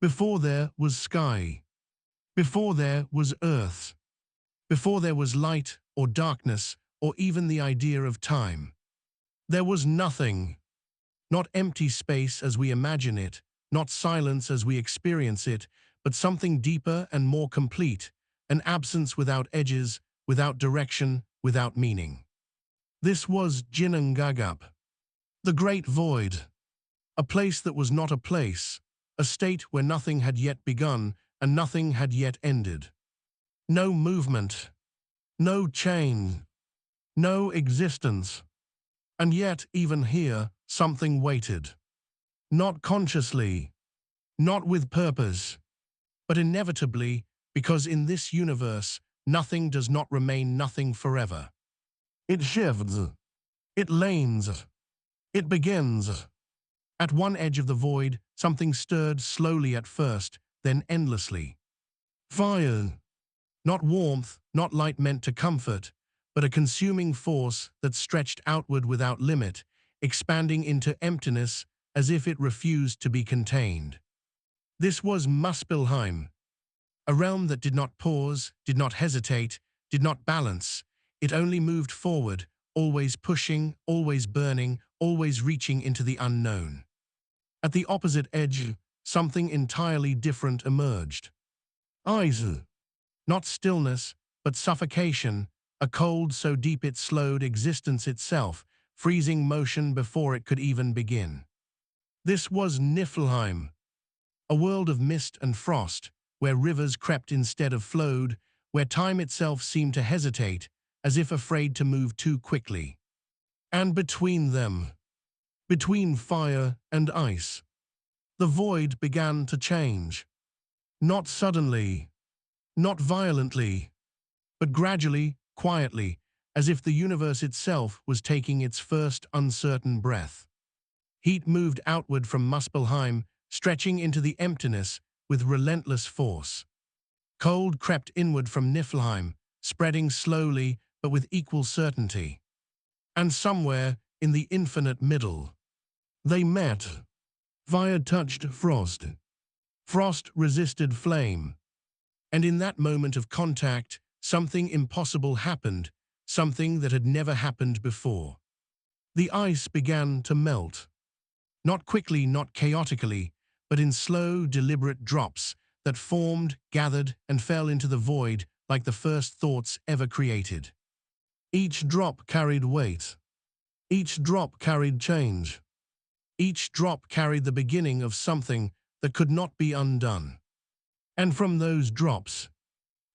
Before there was sky. Before there was earth. Before there was light or darkness or even the idea of time. There was nothing. Not empty space as we imagine it, not silence as we experience it, but something deeper and more complete, an absence without edges, without direction, without meaning. This was Ginnungagap, the great void, a place that was not a place, a state where nothing had yet begun and nothing had yet ended. No movement, no change, no existence. And yet, even here, something waited. Not consciously, not with purpose, but inevitably, because in this universe, nothing does not remain nothing forever. It shifts, it lanes, it begins. At one edge of the void, something stirred slowly at first, then endlessly. Fire. Not warmth, not light meant to comfort, but a consuming force that stretched outward without limit, expanding into emptiness as if it refused to be contained. This was Muspelheim, a realm that did not pause, did not hesitate, did not balance. It only moved forward, always pushing, always burning, always reaching into the unknown. At the opposite edge, something entirely different emerged. Eyes. Not stillness, but suffocation, a cold so deep it slowed existence itself, freezing motion before it could even begin. This was Niflheim, a world of mist and frost, where rivers crept instead of flowed, where time itself seemed to hesitate, as if afraid to move too quickly. And between them, between fire and ice, the void began to change. Not suddenly, not violently, but gradually, quietly, as if the universe itself was taking its first uncertain breath. Heat moved outward from Muspelheim, stretching into the emptiness with relentless force. Cold crept inward from Niflheim, spreading slowly but with equal certainty. And somewhere in the infinite middle, they met. Fire touched frost. Frost resisted flame. And in that moment of contact, something impossible happened, something that had never happened before. The ice began to melt. Not quickly, not chaotically, but in slow, deliberate drops that formed, gathered, and fell into the void like the first thoughts ever created. Each drop carried weight. Each drop carried change. Each drop carried the beginning of something that could not be undone. And from those drops,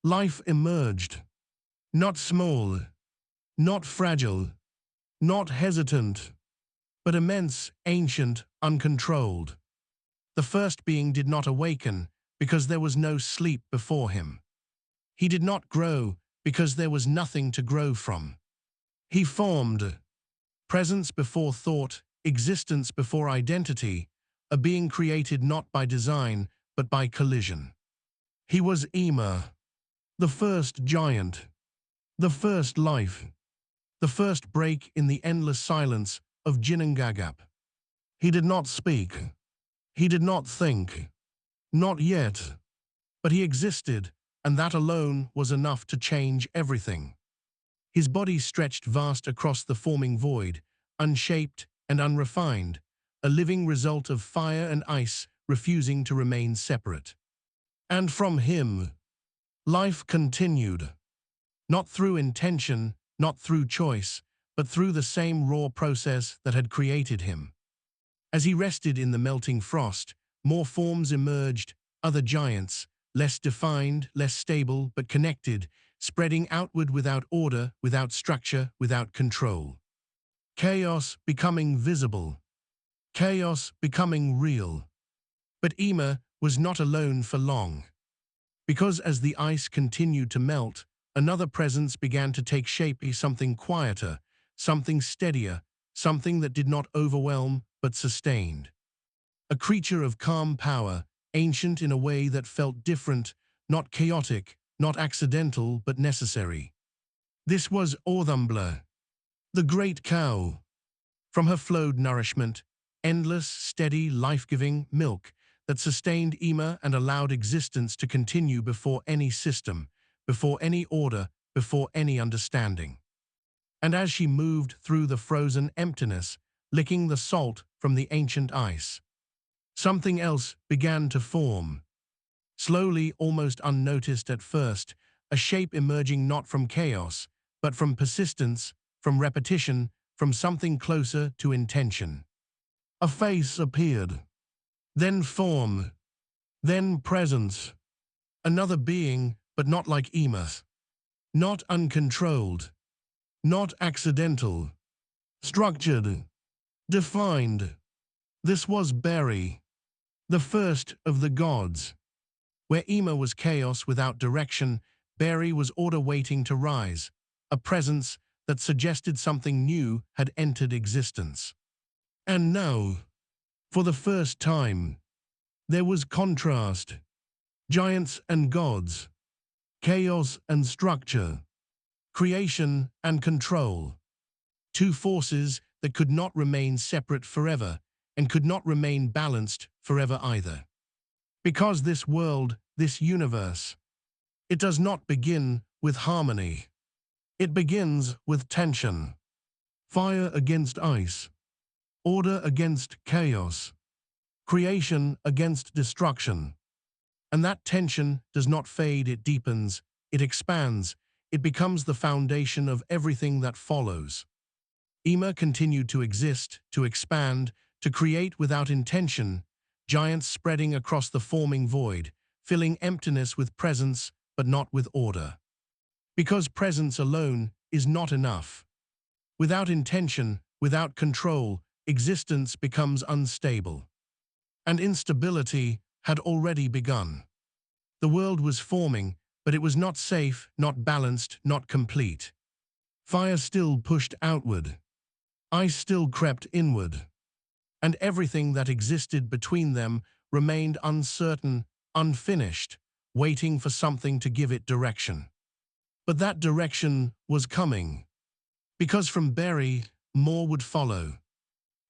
life emerged. Not small, not fragile, not hesitant, but immense, ancient, uncontrolled. The first being did not awaken because there was no sleep before him. He did not grow because there was nothing to grow from. He formed. Presence before thought, existence before identity, a being created not by design, but by collision. He was Ymir, the first giant, the first life, the first break in the endless silence of Ginnungagap. He did not speak. He did not think. Not yet. But he existed, and that alone was enough to change everything. His body stretched vast across the forming void, unshaped and unrefined, a living result of fire and ice refusing to remain separate. And from him, life continued. Not through intention, not through choice, but through the same raw process that had created him. As he rested in the melting frost, more forms emerged, other giants, less defined, less stable, but connected, spreading outward without order, without structure, without control. Chaos becoming visible. Chaos becoming real. But Ymir was not alone for long. Because as the ice continued to melt, another presence began to take shape, something quieter, something steadier, something that did not overwhelm but sustained. A creature of calm power, ancient in a way that felt different, not chaotic, not accidental but necessary. This was Orthumbla, the great cow. From her flowed nourishment, endless, steady, life-giving milk that sustained Ema and allowed existence to continue before any system, before any order, before any understanding. And as she moved through the frozen emptiness, licking the salt from the ancient ice, something else began to form. Slowly, almost unnoticed at first, a shape emerging not from chaos, but from persistence, from repetition, from something closer to intention. A face appeared, then form, then presence. Another being, but not like Ema. Not uncontrolled, not accidental, structured, defined. This was Beri, the first of the gods. Where Ema was chaos without direction, Beri was order waiting to rise, a presence that suggested something new had entered existence. And now, for the first time, there was contrast. Giants and gods, chaos and structure, creation and control. Two forces that could not remain separate forever and could not remain balanced forever either. Because this world, this universe, it does not begin with harmony. It begins with tension. Fire against ice, order against chaos, creation against destruction. And that tension does not fade, it deepens, it expands, it becomes the foundation of everything that follows. Ema continued to exist, to expand, to create without intention, giants spreading across the forming void, filling emptiness with presence but not with order. Because presence alone is not enough. Without intention, without control, existence becomes unstable. And instability had already begun. The world was forming, but it was not safe, not balanced, not complete. Fire still pushed outward. Ice still crept inward. And everything that existed between them remained uncertain, unfinished, waiting for something to give it direction. But that direction was coming. Because from Beri, more would follow.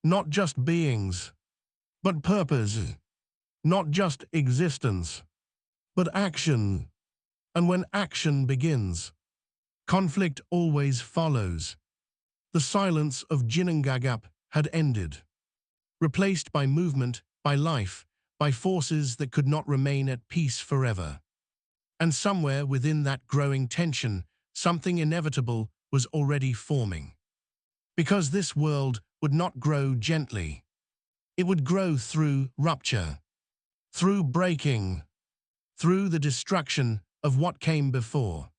Not just beings, but purpose. Not just existence, but action. And when action begins, conflict always follows. The silence of Ginnungagap had ended, replaced by movement, by life, by forces that could not remain at peace forever. And somewhere within that growing tension, something inevitable was already forming. Because this world would not grow gently. It would grow through rupture, through breaking, through the destruction of what came before.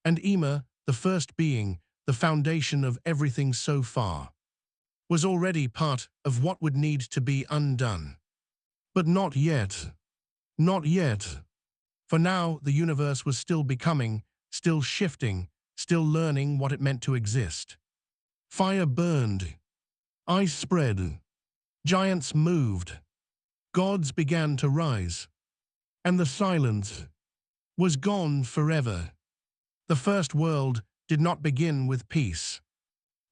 And Ema, the first being, the foundation of everything so far, was already part of what would need to be undone. But not yet. Not yet. For now, the universe was still becoming, still shifting, still learning what it meant to exist. Fire burned. Ice spread. Giants moved. Gods began to rise. And the silence was gone forever. The first world did not begin with peace.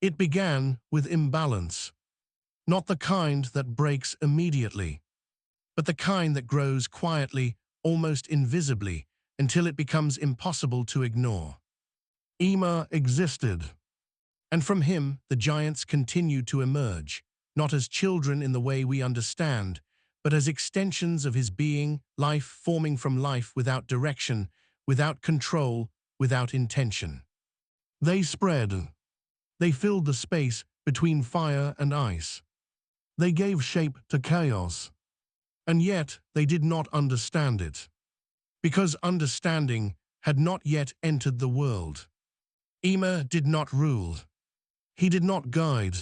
It began with imbalance. Not the kind that breaks immediately, but the kind that grows quietly, almost invisibly, until it becomes impossible to ignore. Ema existed, and from him the giants continued to emerge, not as children in the way we understand, but as extensions of his being, life forming from life without direction, without control, without intention. They spread. They filled the space between fire and ice. They gave shape to chaos. And yet they did not understand it. Because understanding had not yet entered the world. Ema did not rule. He did not guide.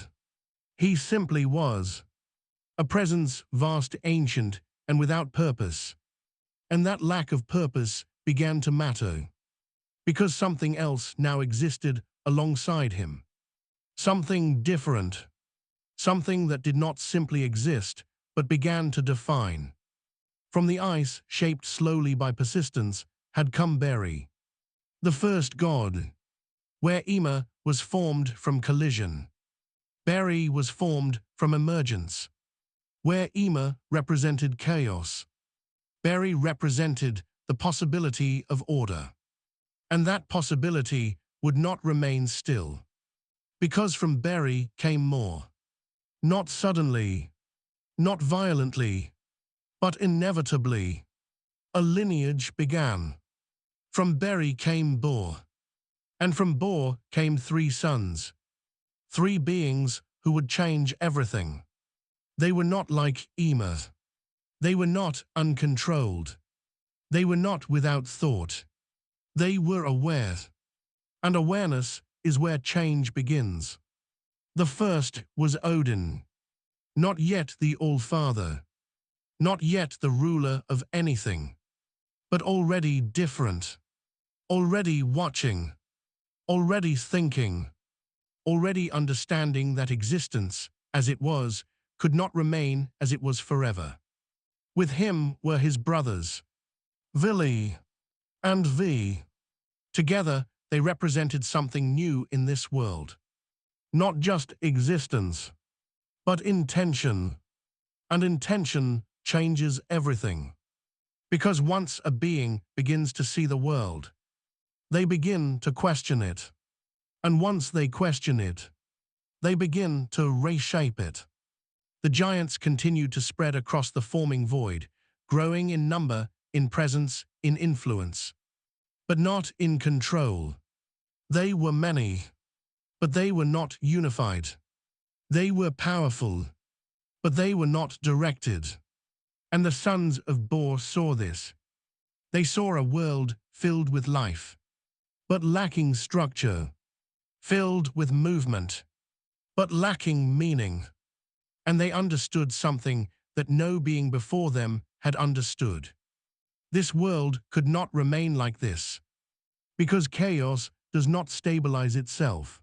He simply was. A presence vast, ancient, and without purpose. And that lack of purpose began to matter. Because something else now existed alongside him. Something different. Something that did not simply exist, but began to define. From the ice, shaped slowly by persistence, had come Beri, the first god. Where Ema was formed from collision, Beri was formed from emergence. Where Ymir represented chaos, Beri represented the possibility of order. And that possibility would not remain still. Because from Beri came more. Not suddenly, not violently, but inevitably. A lineage began. From Beri came Bor. And from Bor came 3 sons. 3 beings who would change everything. They were not like Ymir. They were not uncontrolled. They were not without thought. They were aware. And awareness is where change begins. The first was Odin. Not yet the All-Father. Not yet the ruler of anything. But already different. Already watching. Already thinking. Already understanding that existence, as it was, could not remain as it was forever. With him were his brothers, Vili and Vi. Together, they represented something new in this world. Not just existence, but intention. And intention changes everything. Because once a being begins to see the world, they begin to question it. And once they question it, they begin to reshape it. The giants continued to spread across the forming void, growing in number, in presence, in influence. But not in control. They were many, but they were not unified. They were powerful, but they were not directed. And the sons of Bor saw this. They saw a world filled with life, but lacking structure, filled with movement, but lacking meaning. And they understood something that no being before them had understood. This world could not remain like this, because chaos does not stabilize itself.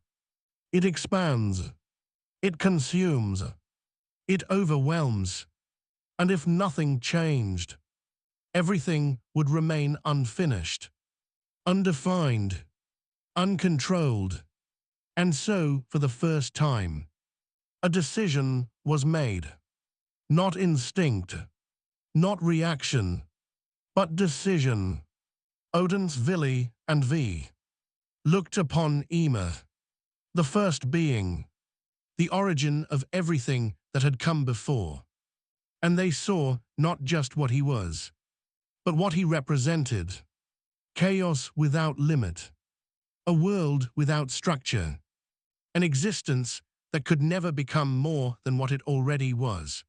It expands, it consumes, it overwhelms, and if nothing changed, everything would remain unfinished, undefined, uncontrolled. And so, for the first time, a decision was made. Not instinct, not reaction, but decision. Odin's Vili and Vi looked upon Ymir, the first being, the origin of everything that had come before. And they saw not just what he was, but what he represented. Chaos without limit, a world without structure, an existence that could never become more than what it already was.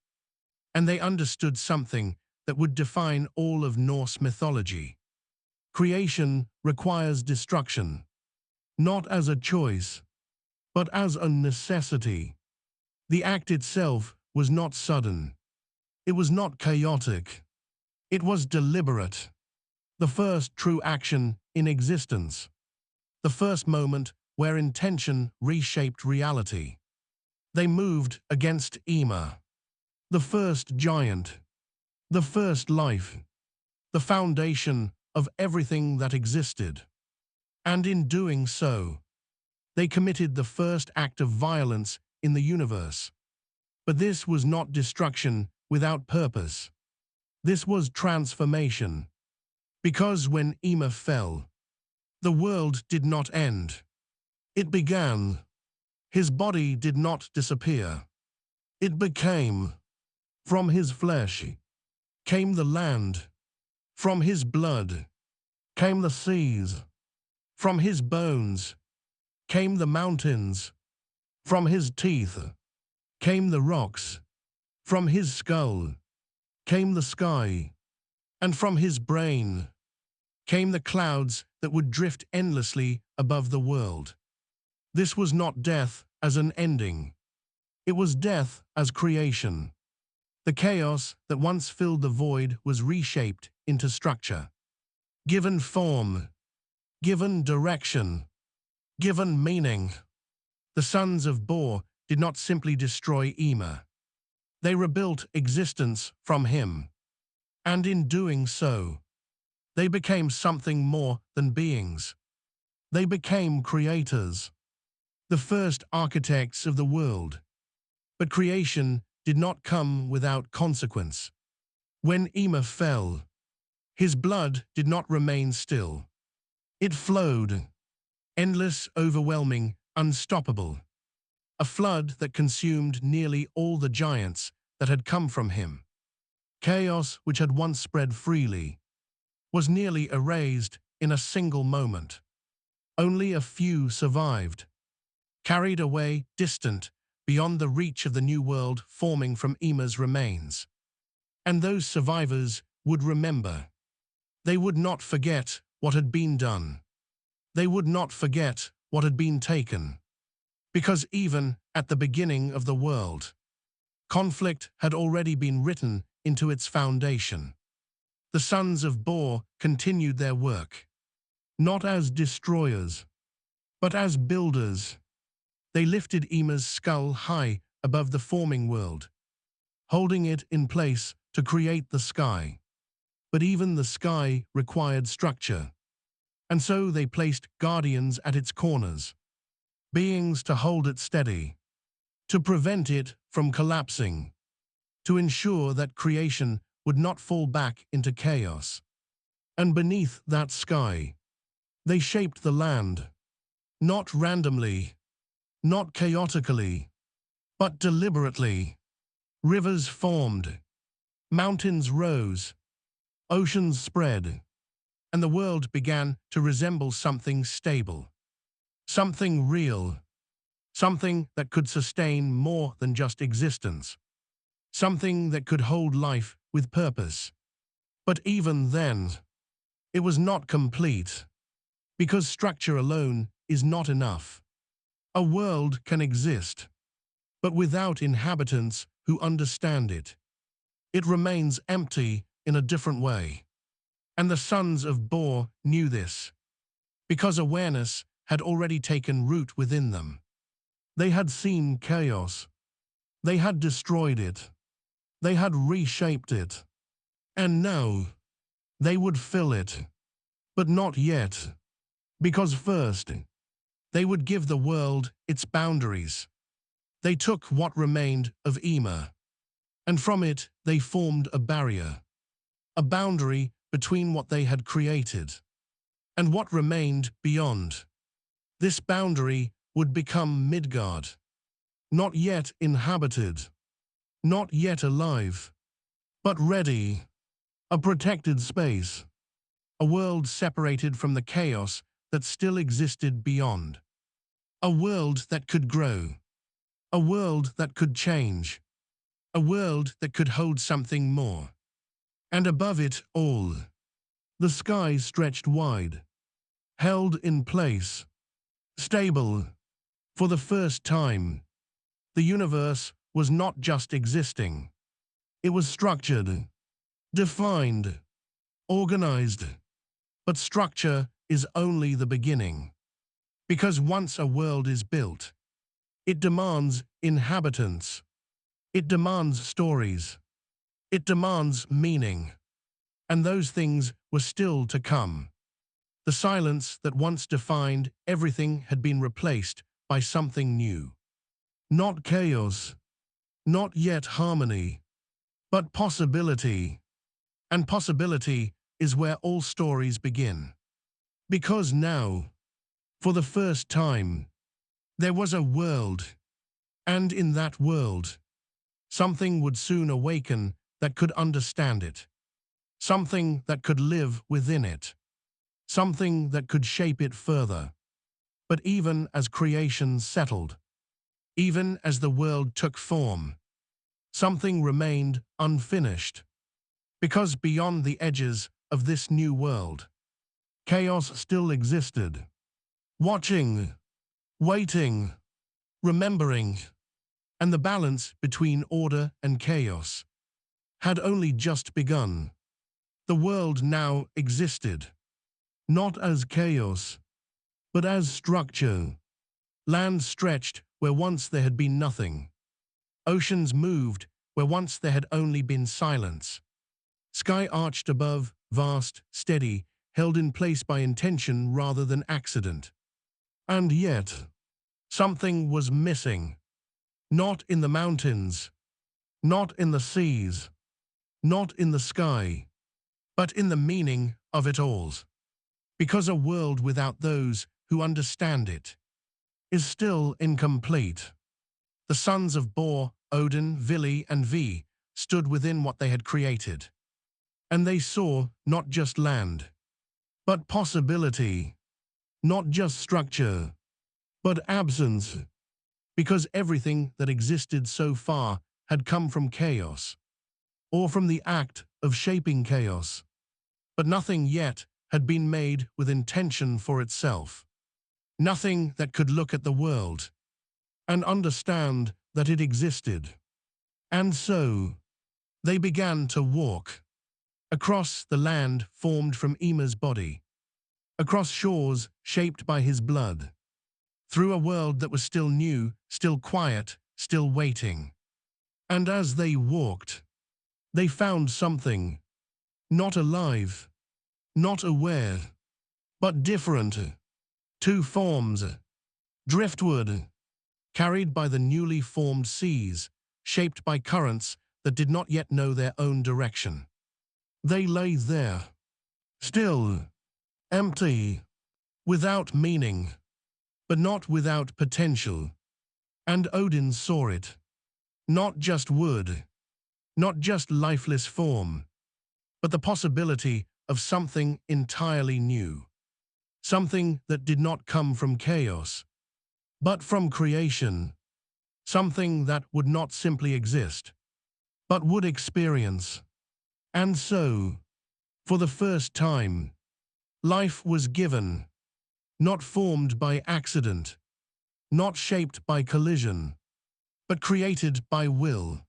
And they understood something that would define all of Norse mythology. Creation requires destruction, not as a choice, but as a necessity. The act itself was not sudden. It was not chaotic. It was deliberate. The first true action in existence. The first moment where intention reshaped reality. They moved against Ymir, the first giant, the first life, the foundation of everything that existed. And in doing so, they committed the first act of violence in the universe. But this was not destruction without purpose. This was transformation. Because when Ymir fell, the world did not end. It began. His body did not disappear. It became. From his flesh came the land. From his blood came the seas. From his bones came the mountains. From his teeth came the rocks. From his skull came the sky. And from his brain came the clouds that would drift endlessly above the world. This was not death as an ending. It was death as creation. The chaos that once filled the void was reshaped into structure. Given form, given direction, given meaning. The sons of Bor did not simply destroy Ymir. They rebuilt existence from him. And in doing so, they became something more than beings. They became creators, the first architects of the world. But creation did not come without consequence. When Ymir fell, his blood did not remain still. It flowed, endless, overwhelming, unstoppable. A flood that consumed nearly all the giants that had come from him. Chaos, which had once spread freely, was nearly erased in a single moment. Only a few survived, carried away, distant, beyond the reach of the new world forming from Ymir's remains. And those survivors would remember. They would not forget what had been done. They would not forget what had been taken. Because even at the beginning of the world, conflict had already been written into its foundation. The sons of Bor continued their work, not as destroyers, but as builders. They lifted Ymir's skull high above the forming world, holding it in place to create the sky. But even the sky required structure, and so they placed guardians at its corners, beings to hold it steady, to prevent it from collapsing, to ensure that creation would not fall back into chaos. And beneath that sky, they shaped the land, not randomly, not chaotically, but deliberately. Rivers formed, mountains rose, oceans spread, and the world began to resemble something stable, something real, something that could sustain more than just existence, something that could hold life with purpose. But even then, it was not complete, because structure alone is not enough. A world can exist, but without inhabitants who understand it, it remains empty in a different way. And the sons of Bor knew this, because awareness had already taken root within them. They had seen chaos. They had destroyed it. They had reshaped it. And now, they would fill it. But not yet. Because first, they would give the world its boundaries. They took what remained of Ymir, and from it they formed a barrier, a boundary between what they had created and what remained beyond. This boundary would become Midgard, not yet inhabited, not yet alive, but ready, a protected space, a world separated from the chaos that still existed beyond, a world that could grow, a world that could change, a world that could hold something more. And above it all, the sky stretched wide, held in place, stable. For the first time, the universe was not just existing. It was structured, defined, organized. But structure is only the beginning. Because once a world is built, it demands inhabitants. It demands stories. It demands meaning. And those things were still to come. The silence that once defined everything had been replaced by something new. Not chaos, not yet harmony, but possibility. And possibility is where all stories begin. Because now, for the first time, there was a world, and in that world, something would soon awaken that could understand it, something that could live within it, something that could shape it further. But even as creation settled, even as the world took form, something remained unfinished. Because beyond the edges of this new world, chaos still existed, watching, waiting, remembering, and the balance between order and chaos had only just begun. The world now existed, not as chaos, but as structure. Land stretched where once there had been nothing. Oceans moved where once there had only been silence. Sky arched above, vast, steady, held in place by intention rather than accident. And yet, something was missing. Not in the mountains, not in the seas, not in the sky, but in the meaning of it all. Because a world without those who understand it is still incomplete. The sons of Bor, Odin, Vili, and Vi stood within what they had created. And they saw not just land, but possibility, not just structure, but absence, because everything that existed so far had come from chaos, or from the act of shaping chaos. But nothing yet had been made with intention for itself. Nothing that could look at the world and understand that it existed. And so, they began to walk across the land formed from Yma's body, across shores shaped by his blood, through a world that was still new, still quiet, still waiting. And as they walked, they found something, not alive, not aware, but different. Two forms, driftwood, carried by the newly formed seas, shaped by currents that did not yet know their own direction. They lay there, still, empty, without meaning, but not without potential. And Odin saw it. Not just wood, not just lifeless form, but the possibility of something entirely new. Something that did not come from chaos, but from creation. Something that would not simply exist, but would experience. And so, for the first time, life was given, not formed by accident, not shaped by collision, but created by will.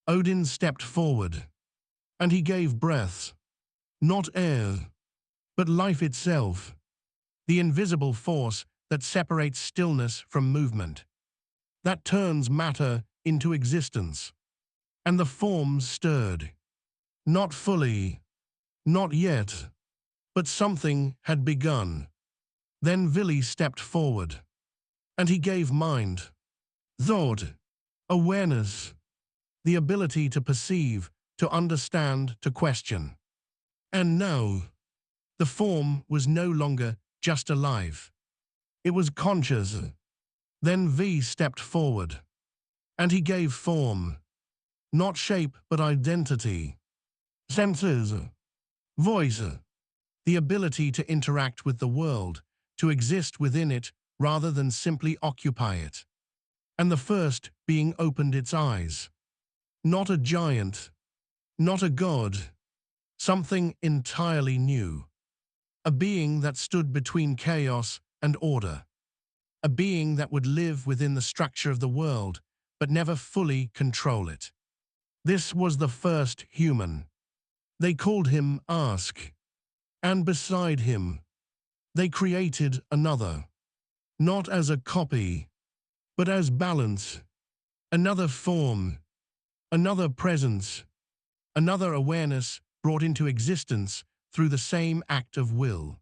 Odin stepped forward, and he gave breath, not air, but life itself, the invisible force that separates stillness from movement, that turns matter into existence. And the forms stirred. Not fully, not yet, but something had begun. Then Vili stepped forward, and he gave mind, thought, awareness, the ability to perceive, to understand, to question. And now, the form was no longer just alive. It was conscious. Then V stepped forward, and he gave form, not shape but identity, senses, voice, the ability to interact with the world, to exist within it rather than simply occupy it. And the first being opened its eyes. Not a giant, not a god, something entirely new. A being that stood between chaos and order. A being that would live within the structure of the world, but never fully control it. This was the first human. They called him Ask. And beside him, they created another. Not as a copy, but as balance. Another form, another presence, another awareness brought into existence through the same act of will.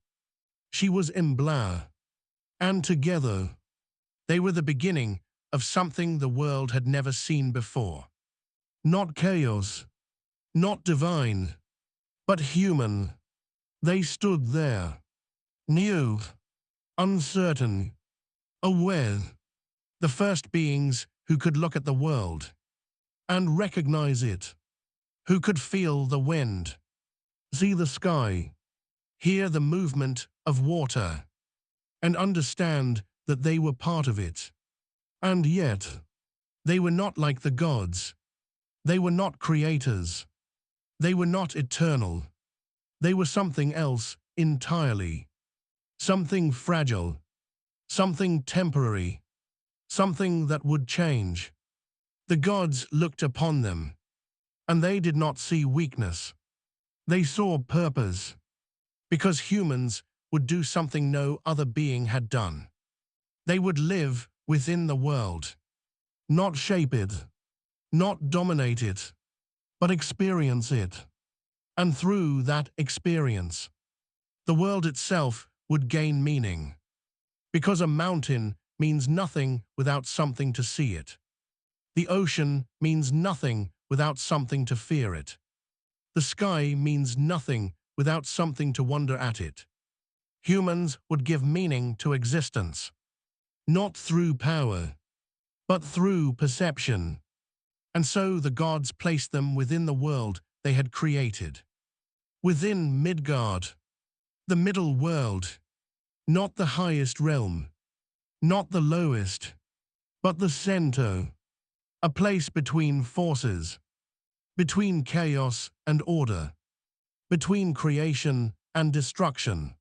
She was Imbla, and together, they were the beginning of something the world had never seen before. Not chaos, not divine, but human. They stood there, new, uncertain, aware, the first beings who could look at the world and recognize it, who could feel the wind, see the sky, hear the movement of water, and understand that they were part of it. And yet, they were not like the gods. They were not creators. They were not eternal. They were something else entirely. Something fragile. Something temporary. Something that would change. The gods looked upon them, and they did not see weakness. They saw purpose, because humans would do something no other being had done. They would live within the world, not shape it, not dominate it, but experience it. And through that experience, the world itself would gain meaning. Because a mountain means nothing without something to see it. The ocean means nothing without something to fear it. The sky means nothing without something to wonder at it. Humans would give meaning to existence, not through power, but through perception. And so the gods placed them within the world they had created. Within Midgard, the middle world, not the highest realm, not the lowest, but the center, a place between forces, between chaos and order, between creation and destruction,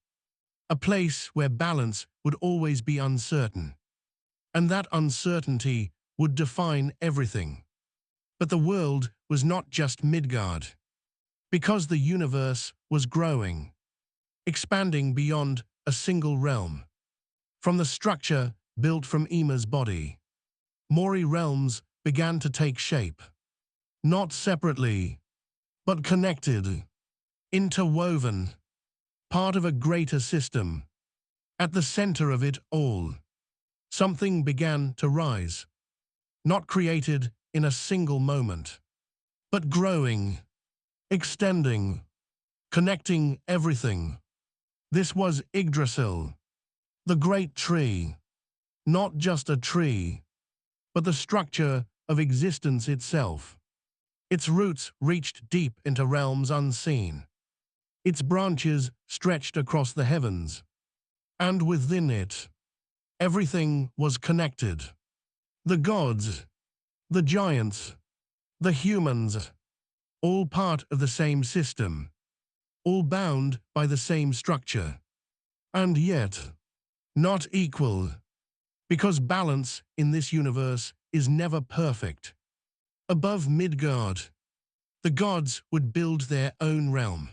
a place where balance would always be uncertain, and that uncertainty would define everything. But the world was not just Midgard, because the universe was growing, expanding beyond a single realm. From the structure built from Yma's body, Mori realms began to take shape, not separately, but connected, interwoven, part of a greater system. At the center of it all, something began to rise, not created in a single moment, but growing, extending, connecting everything. This was Yggdrasil, the great tree, not just a tree, but the structure of existence itself. Its roots reached deep into realms unseen. Its branches stretched across the heavens, and within it, everything was connected. The gods, the giants, the humans, all part of the same system, all bound by the same structure. And yet, not equal, because balance in this universe is never perfect. Above Midgard, the gods would build their own realm,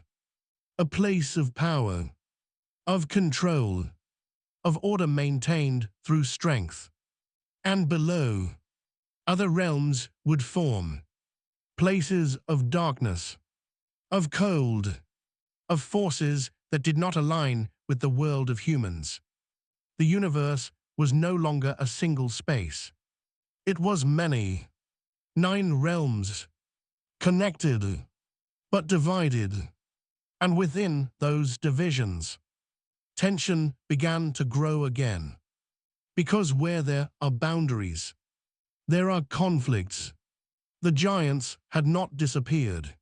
a place of power, of control, of order maintained through strength. And below, other realms would form, places of darkness, of cold, of forces that did not align with the world of humans. The universe was no longer a single space. It was many, 9 realms, connected, but divided. And within those divisions, tension began to grow again. Because where there are boundaries, there are conflicts. The giants had not disappeared.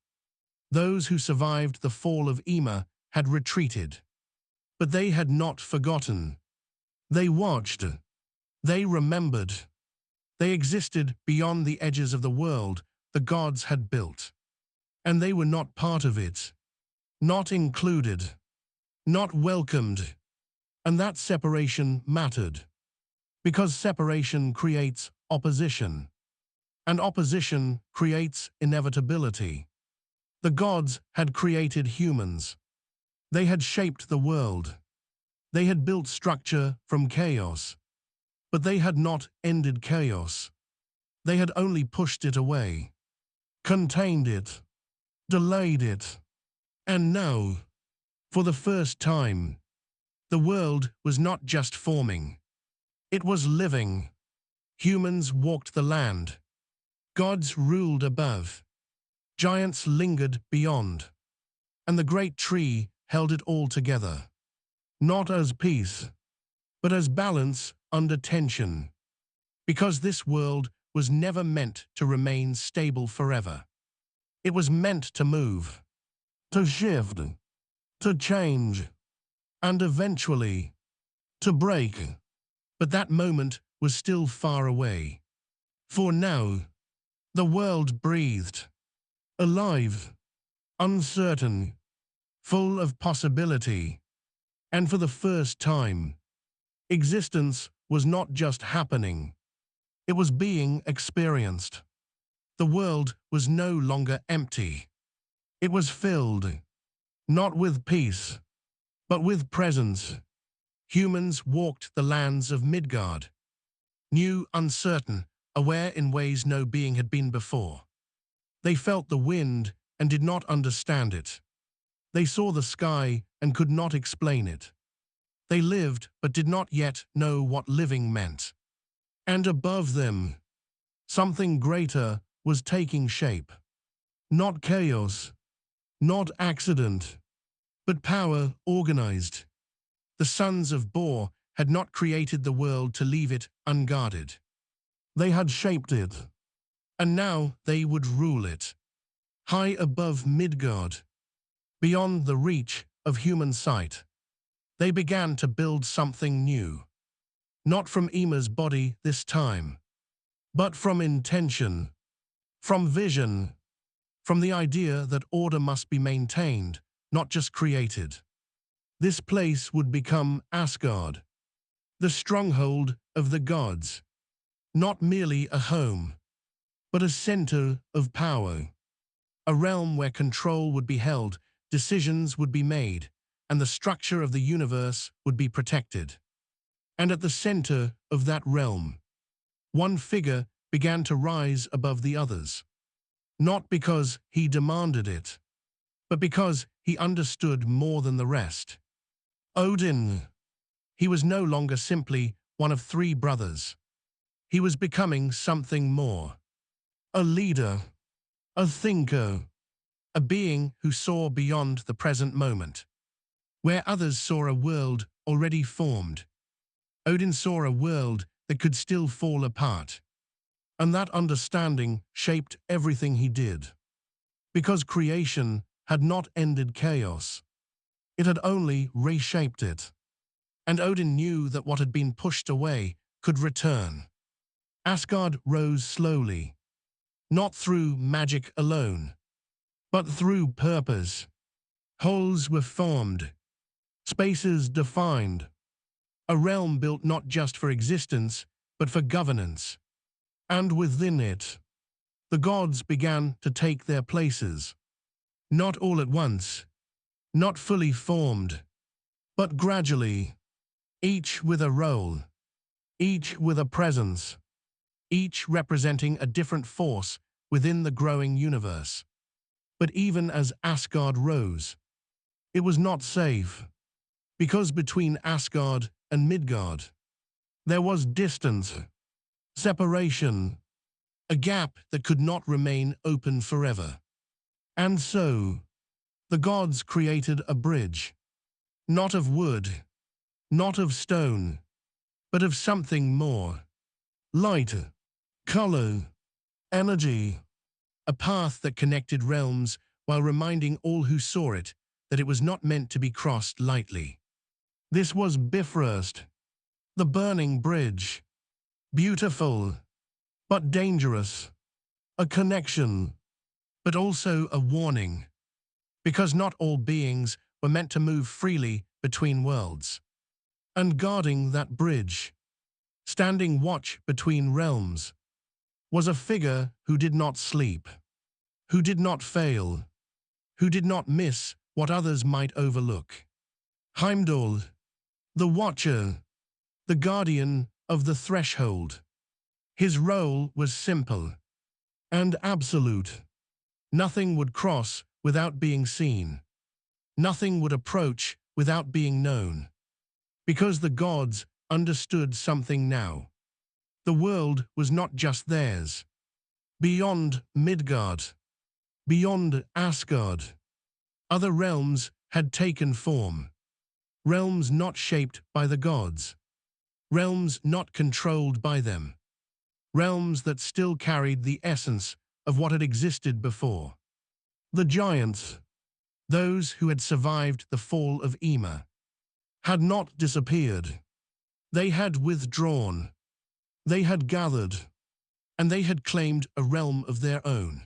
Those who survived the fall of Yma had retreated. But they had not forgotten. They watched. They remembered. They existed beyond the edges of the world the gods had built. And they were not part of it, not included, not welcomed. And that separation mattered, because separation creates opposition, and opposition creates inevitability. The gods had created humans. They had shaped the world. They had built structure from chaos. But they had not ended chaos. They had only pushed it away, contained it, delayed it. And now, for the first time, the world was not just forming. It was living. Humans walked the land. Gods ruled above. Giants lingered beyond. And the great tree held it all together. Not as peace, but as balance under tension. Because this world was never meant to remain stable forever. It was meant to move, to shift, to change, and eventually to break. But that moment was still far away. For now, the world breathed, alive, uncertain, full of possibility. And for the first time, existence was not just happening. It was being experienced. The world was no longer empty. It was filled, not with peace, but with presence. Humans walked the lands of Midgard, new, uncertain, aware in ways no being had been before. They felt the wind and did not understand it. They saw the sky and could not explain it. They lived but did not yet know what living meant. And above them, something greater was taking shape. Not chaos, not accident, but power organized. The sons of Bor had not created the world to leave it unguarded. They had shaped it, and now they would rule it. High above Midgard, beyond the reach of human sight, they began to build something new. Not from Yma's body this time, but from intention, from vision, from the idea that order must be maintained, not just created. This place would become Asgard, the stronghold of the gods, not merely a home, but a center of power, a realm where control would be held, decisions would be made, and the structure of the universe would be protected. And at the center of that realm, one figure began to rise above the others, not because he demanded it, but because he understood more than the rest. Odin. He was no longer simply one of three brothers. He was becoming something more. A leader, a thinker, a being who saw beyond the present moment. Where others saw a world already formed, Odin saw a world that could still fall apart. And that understanding shaped everything he did. Because creation had not ended chaos. It had only reshaped it. And Odin knew that what had been pushed away could return. Asgard rose slowly, not through magic alone, but through purpose. Holes were formed, spaces defined, a realm built not just for existence, but for governance. And within it, the gods began to take their places. Not all at once, not fully formed, but gradually, each with a role, each with a presence, each representing a different force within the growing universe. But even as Asgard rose, it was not safe, because between Asgard and Midgard, there was distance, separation, a gap that could not remain open forever. And so, the gods created a bridge, not of wood, not of stone, but of something more. Light, color, energy, a path that connected realms while reminding all who saw it that it was not meant to be crossed lightly. This was Bifrost, the burning bridge. Beautiful, but dangerous. A connection, but also a warning. Because not all beings were meant to move freely between worlds. And guarding that bridge, standing watch between realms, was a figure who did not sleep, who did not fail, who did not miss what others might overlook. Heimdall, the Watcher, the guardian of the threshold. His role was simple and absolute. Nothing would cross without being seen. Nothing would approach without being known. Because the gods understood something now. The world was not just theirs. Beyond Midgard, beyond Asgard, other realms had taken form. Realms not shaped by the gods. Realms not controlled by them. Realms that still carried the essence of what had existed before. The giants, those who had survived the fall of Yma, had not disappeared. They had withdrawn. They had gathered. And they had claimed a realm of their own.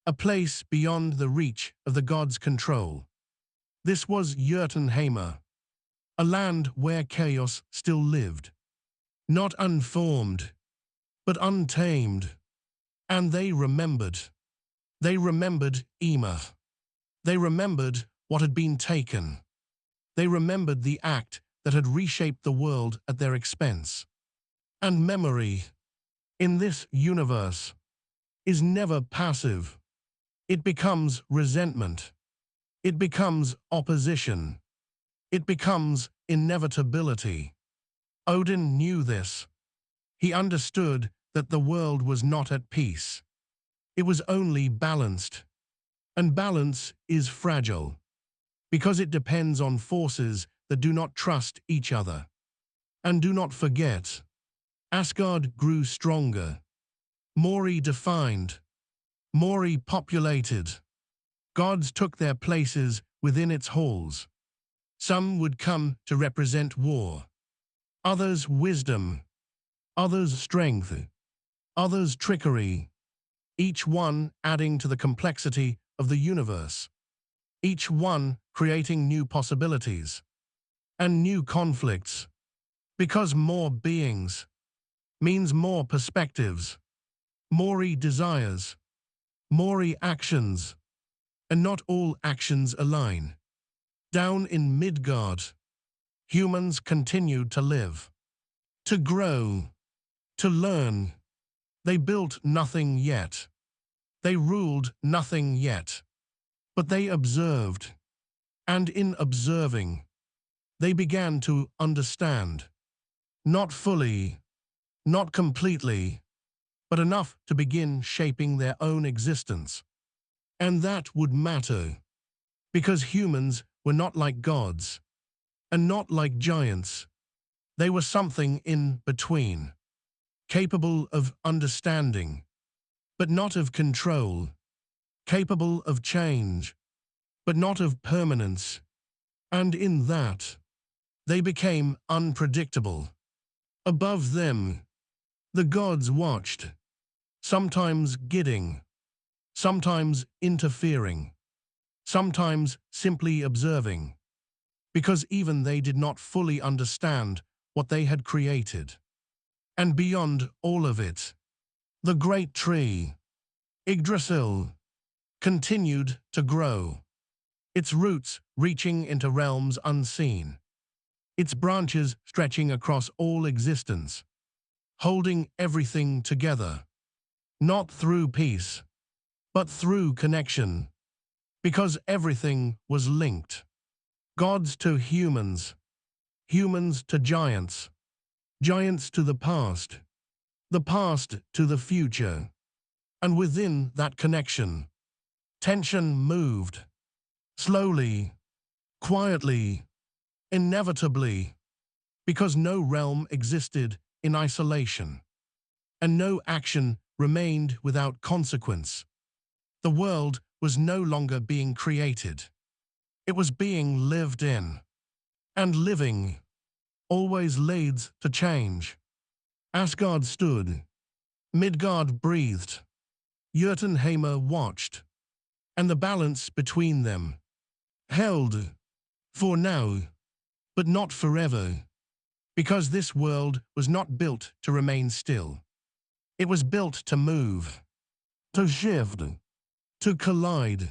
A place beyond the reach of the gods' control. This was Jotunheimr, a land where chaos still lived. Not unformed, but untamed. And they remembered. They remembered Yma. They remembered what had been taken. They remembered the act that had reshaped the world at their expense. And memory, in this universe, is never passive. It becomes resentment. It becomes opposition. It becomes inevitability. Odin knew this. He understood that the world was not at peace. It was only balanced. And balance is fragile, because it depends on forces that do not trust each other. And do not forget, Asgard grew stronger, more defined, more populated. Gods took their places within its halls. Some would come to represent war, others wisdom, others strength, others trickery, each one adding to the complexity of the universe, each one creating new possibilities and new conflicts, because more beings means more perspectives, more desires, more actions, and not all actions align. Down in Midgard, humans continued to live, to grow, to learn. They built nothing yet. They ruled nothing yet. But they observed, and in observing, they began to understand. Not fully, not completely, but enough to begin shaping their own existence. And that would matter, because humans were not like gods, and not like giants. They were something in between, capable of understanding, but not of control, capable of change, but not of permanence. And in that, they became unpredictable. Above them, the gods watched, sometimes gidding, sometimes interfering, sometimes simply observing, because even they did not fully understand what they had created. And beyond all of it, the great tree, Yggdrasil, continued to grow, its roots reaching into realms unseen, its branches stretching across all existence, holding everything together, not through peace, but through connection, because everything was linked. Gods to humans, humans to giants, giants to the past to the future. And within that connection, tension moved, slowly, quietly, inevitably, because no realm existed in isolation, and no action remained without consequence. The world was no longer being created. It was being lived in. And living always leads to change. Asgard stood. Midgard breathed. Jotunheimr watched. And the balance between them held for now, but not forever, because this world was not built to remain still. It was built to move, to shift, to collide,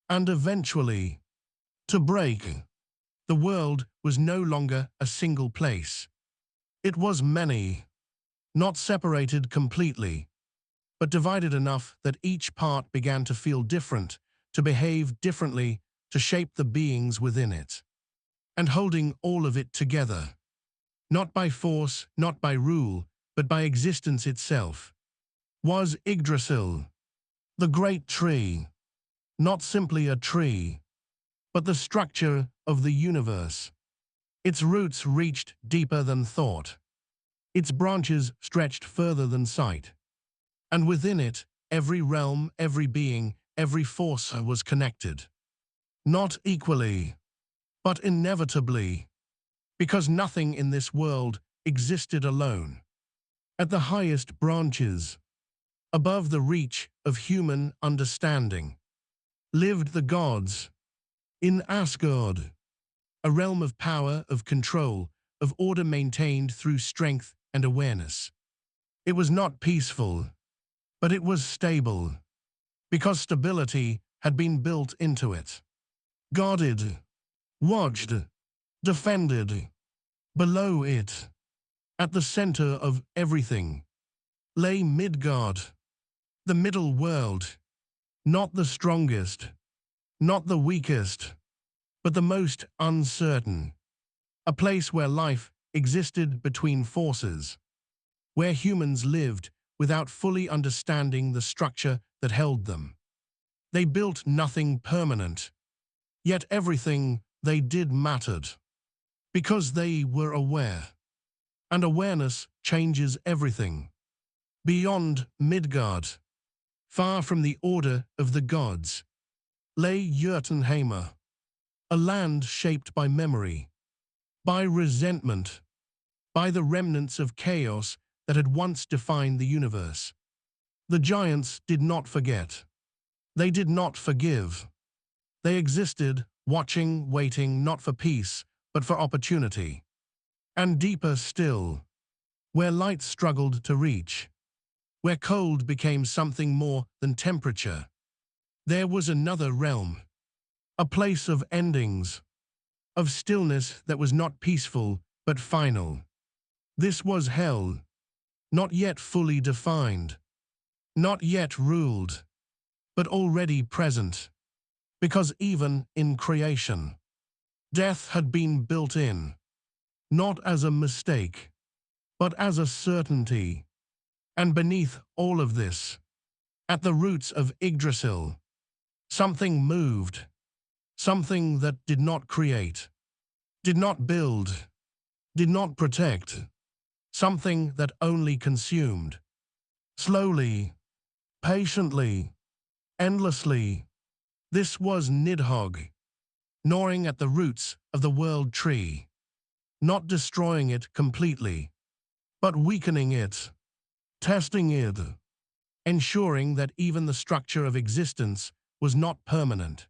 and eventually to break. The world was no longer a single place. It was many, not separated completely, but divided enough that each part began to feel different, to behave differently, to shape the beings within it. And holding all of it together, not by force, not by rule, but by existence itself, was Yggdrasil, the great tree, not simply a tree, but the structure of the universe. Its roots reached deeper than thought. Its branches stretched further than sight. And within it, every realm, every being, every force was connected. Not equally, but inevitably, because nothing in this world existed alone. At the highest branches, above the reach of human understanding, lived the gods. In Asgard, a realm of power, of control, of order maintained through strength and awareness. It was not peaceful, but it was stable, because stability had been built into it. Guarded, watched, defended. Below it, at the center of everything, lay Midgard, the middle world, not the strongest, not the weakest, but the most uncertain. A place where life existed between forces, where humans lived without fully understanding the structure that held them. They built nothing permanent, yet everything they did mattered, because they were aware, and awareness changes everything. Beyond Midgard, far from the order of the gods, lay Jotunheimr, a land shaped by memory, by resentment, by the remnants of chaos that had once defined the universe. The giants did not forget. They did not forgive. They existed, watching, waiting, not for peace, but for opportunity. And deeper still, where light struggled to reach, where cold became something more than temperature, there was another realm, a place of endings, of stillness that was not peaceful but final. This was hell, not yet fully defined, not yet ruled, but already present, because even in creation, death had been built in, not as a mistake, but as a certainty. And beneath all of this, at the roots of Yggdrasil, something moved, something that did not create, did not build, did not protect, something that only consumed. Slowly, patiently, endlessly, this was Nidhogg, gnawing at the roots of the world tree, not destroying it completely, but weakening it, testing it, ensuring that even the structure of existence was not permanent.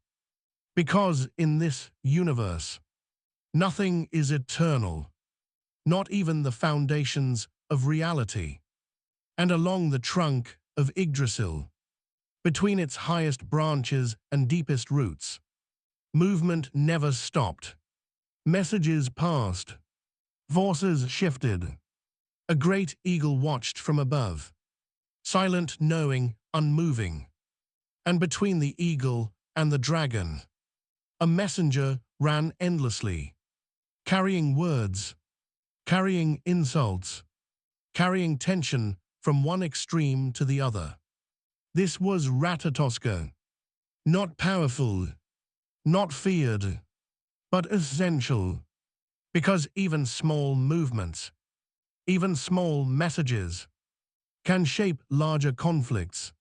Because in this universe, nothing is eternal, not even the foundations of reality. And along the trunk of Yggdrasil, between its highest branches and deepest roots, movement never stopped. Messages passed, forces shifted. A great eagle watched from above, silent, knowing, unmoving. And between the eagle and the dragon, a messenger ran endlessly, carrying words, carrying insults, carrying tension from one extreme to the other. This was Ratatoska, not powerful, not feared, but essential, because even small movements, even small messages, can shape larger conflicts,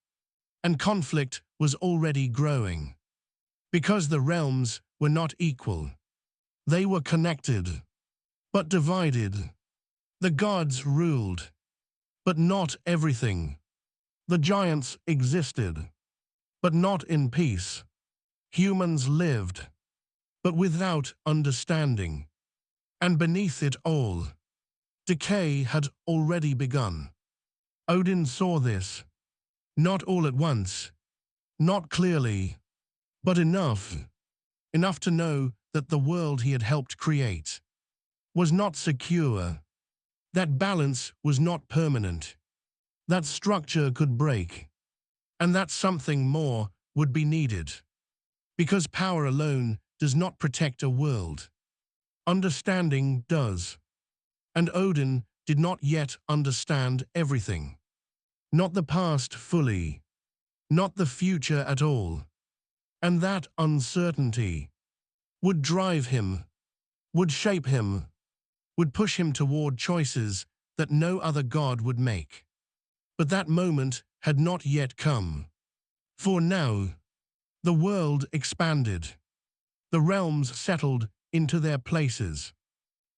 and conflict was already growing. Because the realms were not equal, they were connected, but divided. The gods ruled, but not everything. The giants existed, but not in peace. Humans lived, but without understanding. And beneath it all, decay had already begun. Odin saw this, not all at once, not clearly, but enough to know that the world he had helped create was not secure, that balance was not permanent, that structure could break, and that something more would be needed. Because power alone does not protect a world. Understanding does. And Odin did not yet understand everything. Not the past fully, not the future at all. And that uncertainty would drive him, would shape him, would push him toward choices that no other god would make. But that moment had not yet come. For now, the world expanded. The realms settled into their places.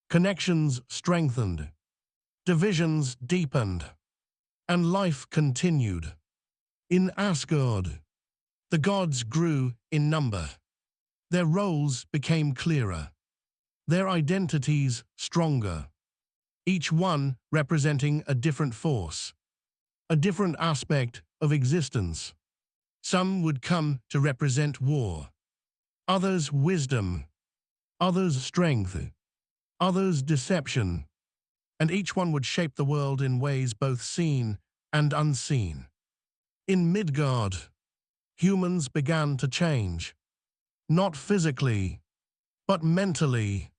Connections strengthened. Divisions deepened. And life continued. In Asgard, the gods grew in number. Their roles became clearer. Their identities stronger. Each one representing a different force, a different aspect of existence. Some would come to represent war, others wisdom, others strength, others deception, and each one would shape the world in ways both seen and unseen. In Midgard, humans began to change, not physically, but mentally.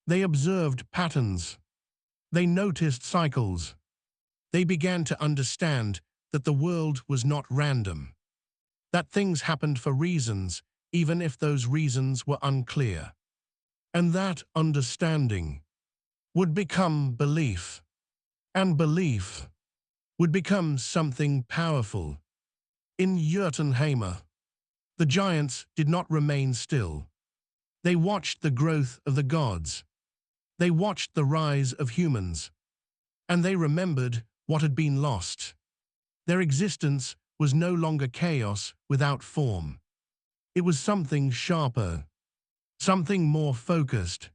They observed patterns. They noticed cycles. They began to understand that the world was not random. that things happened for reasons, even if those reasons were unclear. And that understanding would become belief, and belief would become something powerful. In Jotunheim, the giants did not remain still. They watched the growth of the gods. They watched the rise of humans. And they remembered what had been lost. Their existence was no longer chaos without form. It was something sharper, something more focused.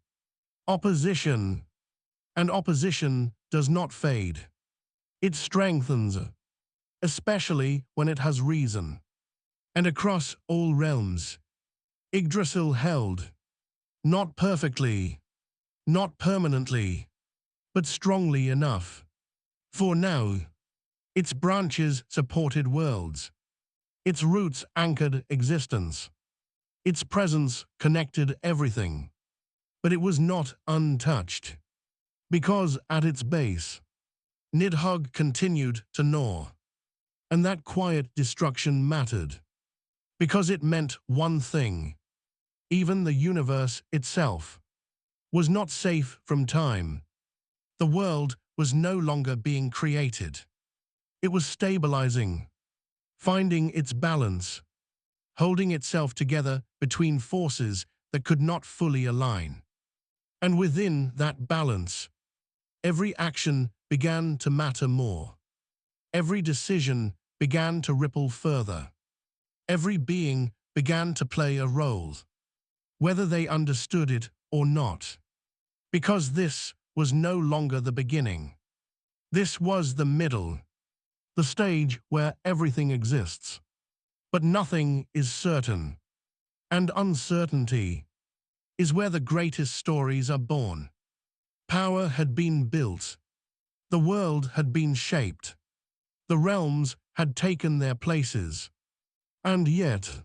Opposition. And opposition does not fade. It strengthens, especially when it has reason. And across all realms, Yggdrasil held, not perfectly, not permanently, but strongly enough. For now, its branches supported worlds. Its roots anchored existence. Its presence connected everything. But it was not untouched. Because at its base, Nidhogg continued to gnaw. And that quiet destruction mattered. Because it meant one thing. Even the universe itself was not safe from time. The world was no longer being created. It was stabilizing, finding its balance, holding itself together between forces that could not fully align. And within that balance, every action began to matter more. Every decision began to ripple further. Every being began to play a role, whether they understood it or not. Because this was no longer the beginning. This was the middle, the stage where everything exists. But nothing is certain, and uncertainty is where the greatest stories are born. Power had been built. The world had been shaped. The realms had taken their places. And yet,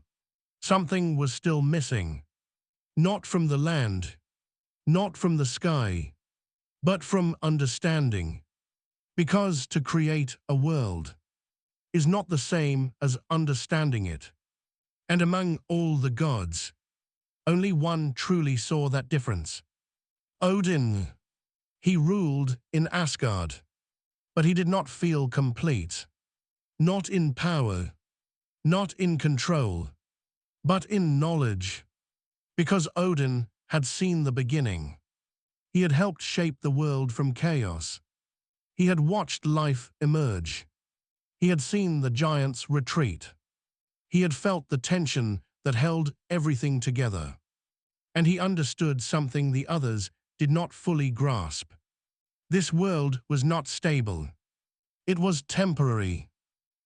something was still missing. Not from the land, not from the sky, but from understanding. Because to create a world is not the same as understanding it. And among all the gods, only one truly saw that difference. Odin. He ruled in Asgard, but he did not feel complete. Not in power, not in control, but in knowledge. Because Odin had seen the beginning. He had helped shape the world from chaos. He had watched life emerge. He had seen the giants retreat. He had felt the tension that held everything together. And he understood something the others did not fully grasp. This world was not stable. It was temporary.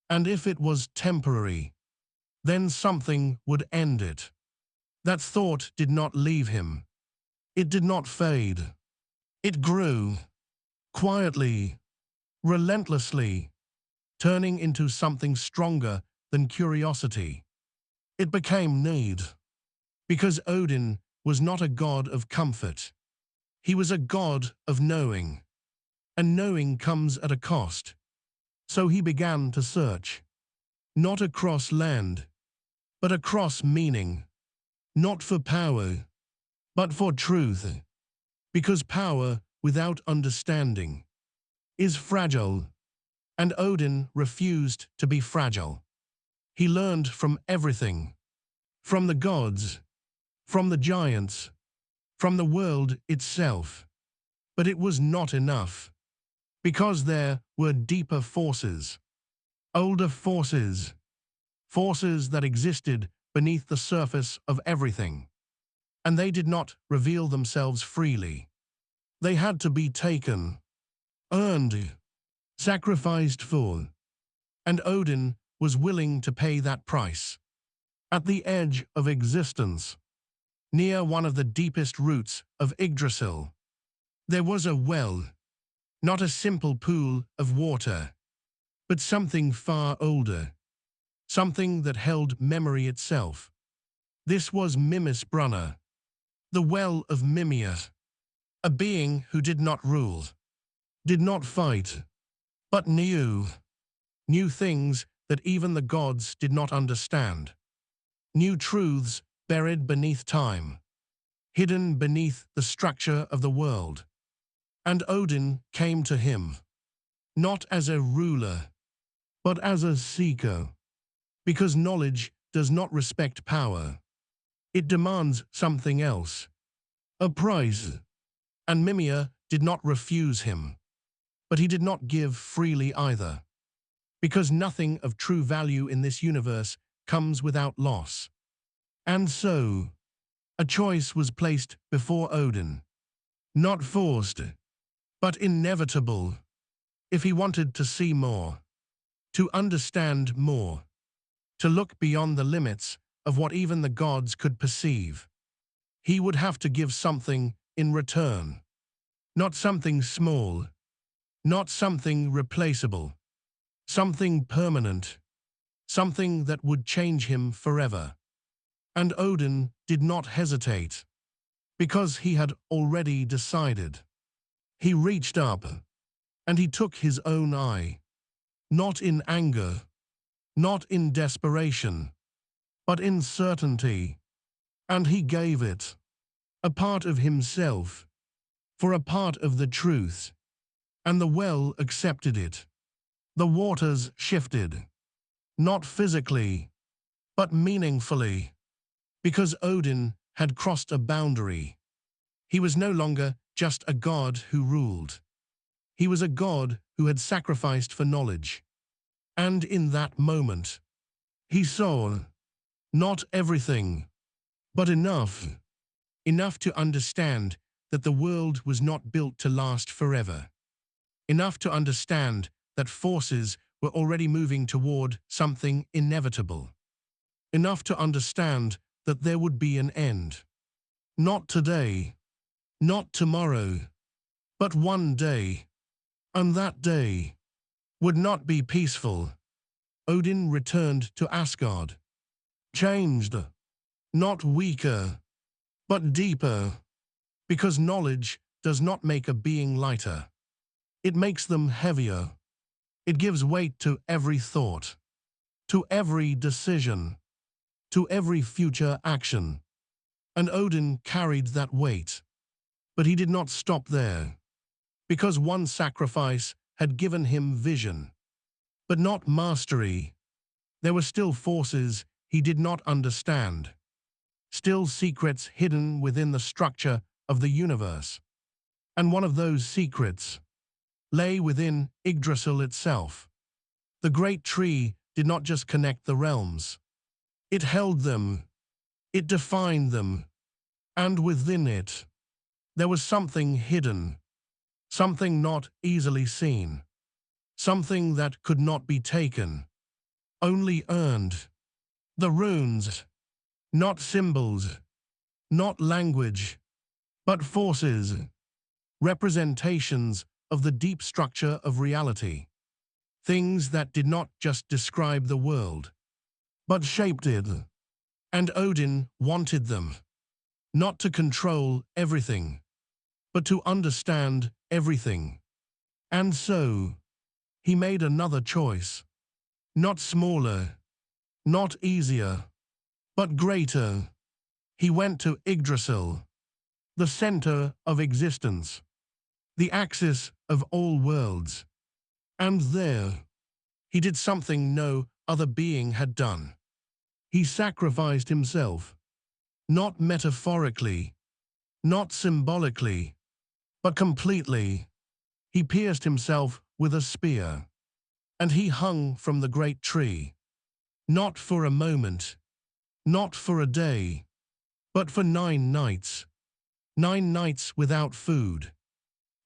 And if it was temporary, then something would end it. That thought did not leave him. It did not fade. It grew, quietly, relentlessly, turning into something stronger than curiosity. It became need. Because Odin was not a god of comfort. He was a god of knowing. And knowing comes at a cost. So he began to search. Not across land, but across meaning. Not for power, but for truth. Because power without understanding is fragile. And Odin refused to be fragile. He learned from everything. From the gods, from the giants, from the world itself. But it was not enough. Because there were deeper forces. Older forces. Forces that existed beneath the surface of everything. And they did not reveal themselves freely. They had to be taken, earned, sacrificed for. And Odin was willing to pay that price. At the edge of existence, near one of the deepest roots of Yggdrasil, there was a well, not a simple pool of water, but something far older, something that held memory itself. This was Mimis Brunner, the well of Mimir, a being who did not rule, did not fight, but knew things that even the gods did not understand. New truths buried beneath time, hidden beneath the structure of the world. And Odin came to him, not as a ruler, but as a seeker, because knowledge does not respect power. It demands something else, a prize. And Mimir did not refuse him, but he did not give freely either, because nothing of true value in this universe comes without loss. And so, a choice was placed before Odin, not forced, but inevitable. If he wanted to see more, to understand more, to look beyond the limits of what even the gods could perceive, he would have to give something in return. Not something small, not something replaceable, something permanent, something that would change him forever. And Odin did not hesitate, because he had already decided. He reached up, and he took his own eye, not in anger, not in desperation, but in certainty, and he gave it, a part of himself, for a part of the truth, and the well accepted it. The waters shifted, not physically, but meaningfully, because Odin had crossed a boundary. He was no longer just a god who ruled. He was a god who had sacrificed for knowledge. And in that moment, he saw not everything, but enough. Enough to understand that the world was not built to last forever. Enough to understand that forces were already moving toward something inevitable. Enough to understand that there would be an end. Not today, not tomorrow, but one day. And that day would not be peaceful. Odin returned to Asgard, changed, not weaker, but deeper, because knowledge does not make a being lighter. It makes them heavier. It gives weight to every thought, to every decision, to every future action. And Odin carried that weight. But he did not stop there, because one sacrifice had given him vision, but not mastery. There were still forces he did not understand, still secrets hidden within the structure of the universe. And one of those secrets lay within Yggdrasil itself. The great tree did not just connect the realms. It held them. It defined them. And within it, there was something hidden, something not easily seen, something that could not be taken, only earned. The runes, not symbols, not language, but forces, representations of the deep structure of reality. Things that did not just describe the world, but shaped it. And Odin wanted them, not to control everything, but to understand everything. And so, he made another choice. Not smaller, not easier, but greater. He went to Yggdrasil, the center of existence, the axis of all worlds. And there, he did something no other being had done. He sacrificed himself, not metaphorically, not symbolically, but completely. He pierced himself with a spear, and he hung from the great tree, not for a moment, not for a day, but for 9 nights. 9 nights without food,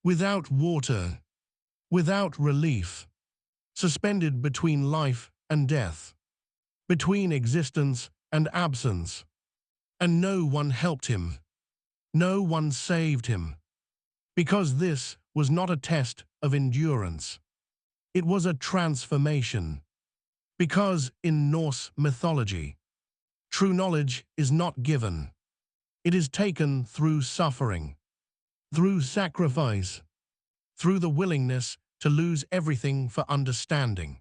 without water, without relief, suspended between life and death, between existence and absence. And no one helped him. No one saved him. Because this was not a test of endurance. It was a transformation. Because in Norse mythology, true knowledge is not given. It is taken through suffering, through sacrifice, through the willingness to lose everything for understanding.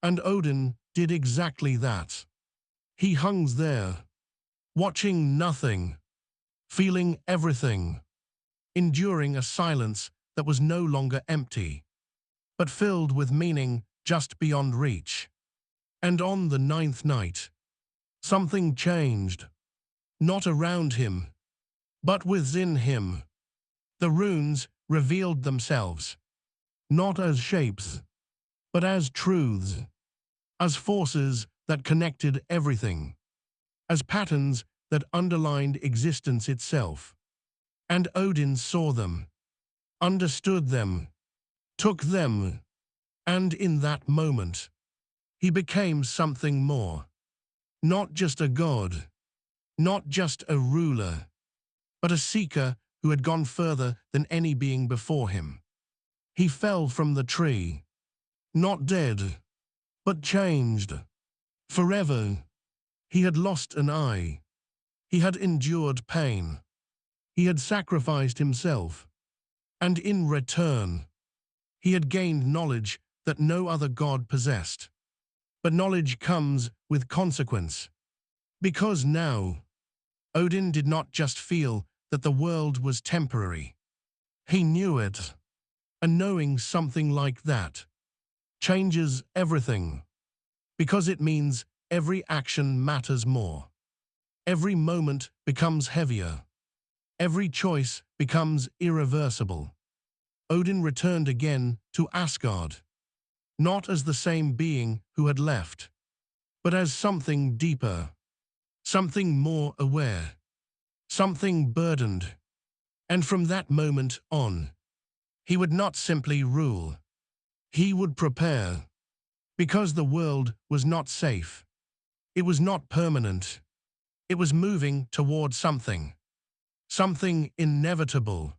And Odin did exactly that. He hung there, watching nothing, feeling everything, enduring a silence that was no longer empty, but filled with meaning just beyond reach. And on the ninth night, something changed, not around him, but within him. The runes revealed themselves, not as shapes, but as truths, as forces that connected everything, as patterns that underlined existence itself. And Odin saw them, understood them, took them, and in that moment, he became something more. Not just a god, not just a ruler, but a seeker who had gone further than any being before him. He fell from the tree, not dead, but changed. Forever. He had lost an eye. He had endured pain. He had sacrificed himself. And in return, he had gained knowledge that no other god possessed. But knowledge comes with consequence. Because now, Odin did not just feel that the world was temporary. He knew it. And knowing something like that changes everything. Because it means every action matters more. Every moment becomes heavier. Every choice becomes irreversible. Odin returned again to Asgard, not as the same being who had left, but as something deeper, something more aware, something burdened. And from that moment on, he would not simply rule. He would prepare, because the world was not safe. It was not permanent. It was moving toward something inevitable,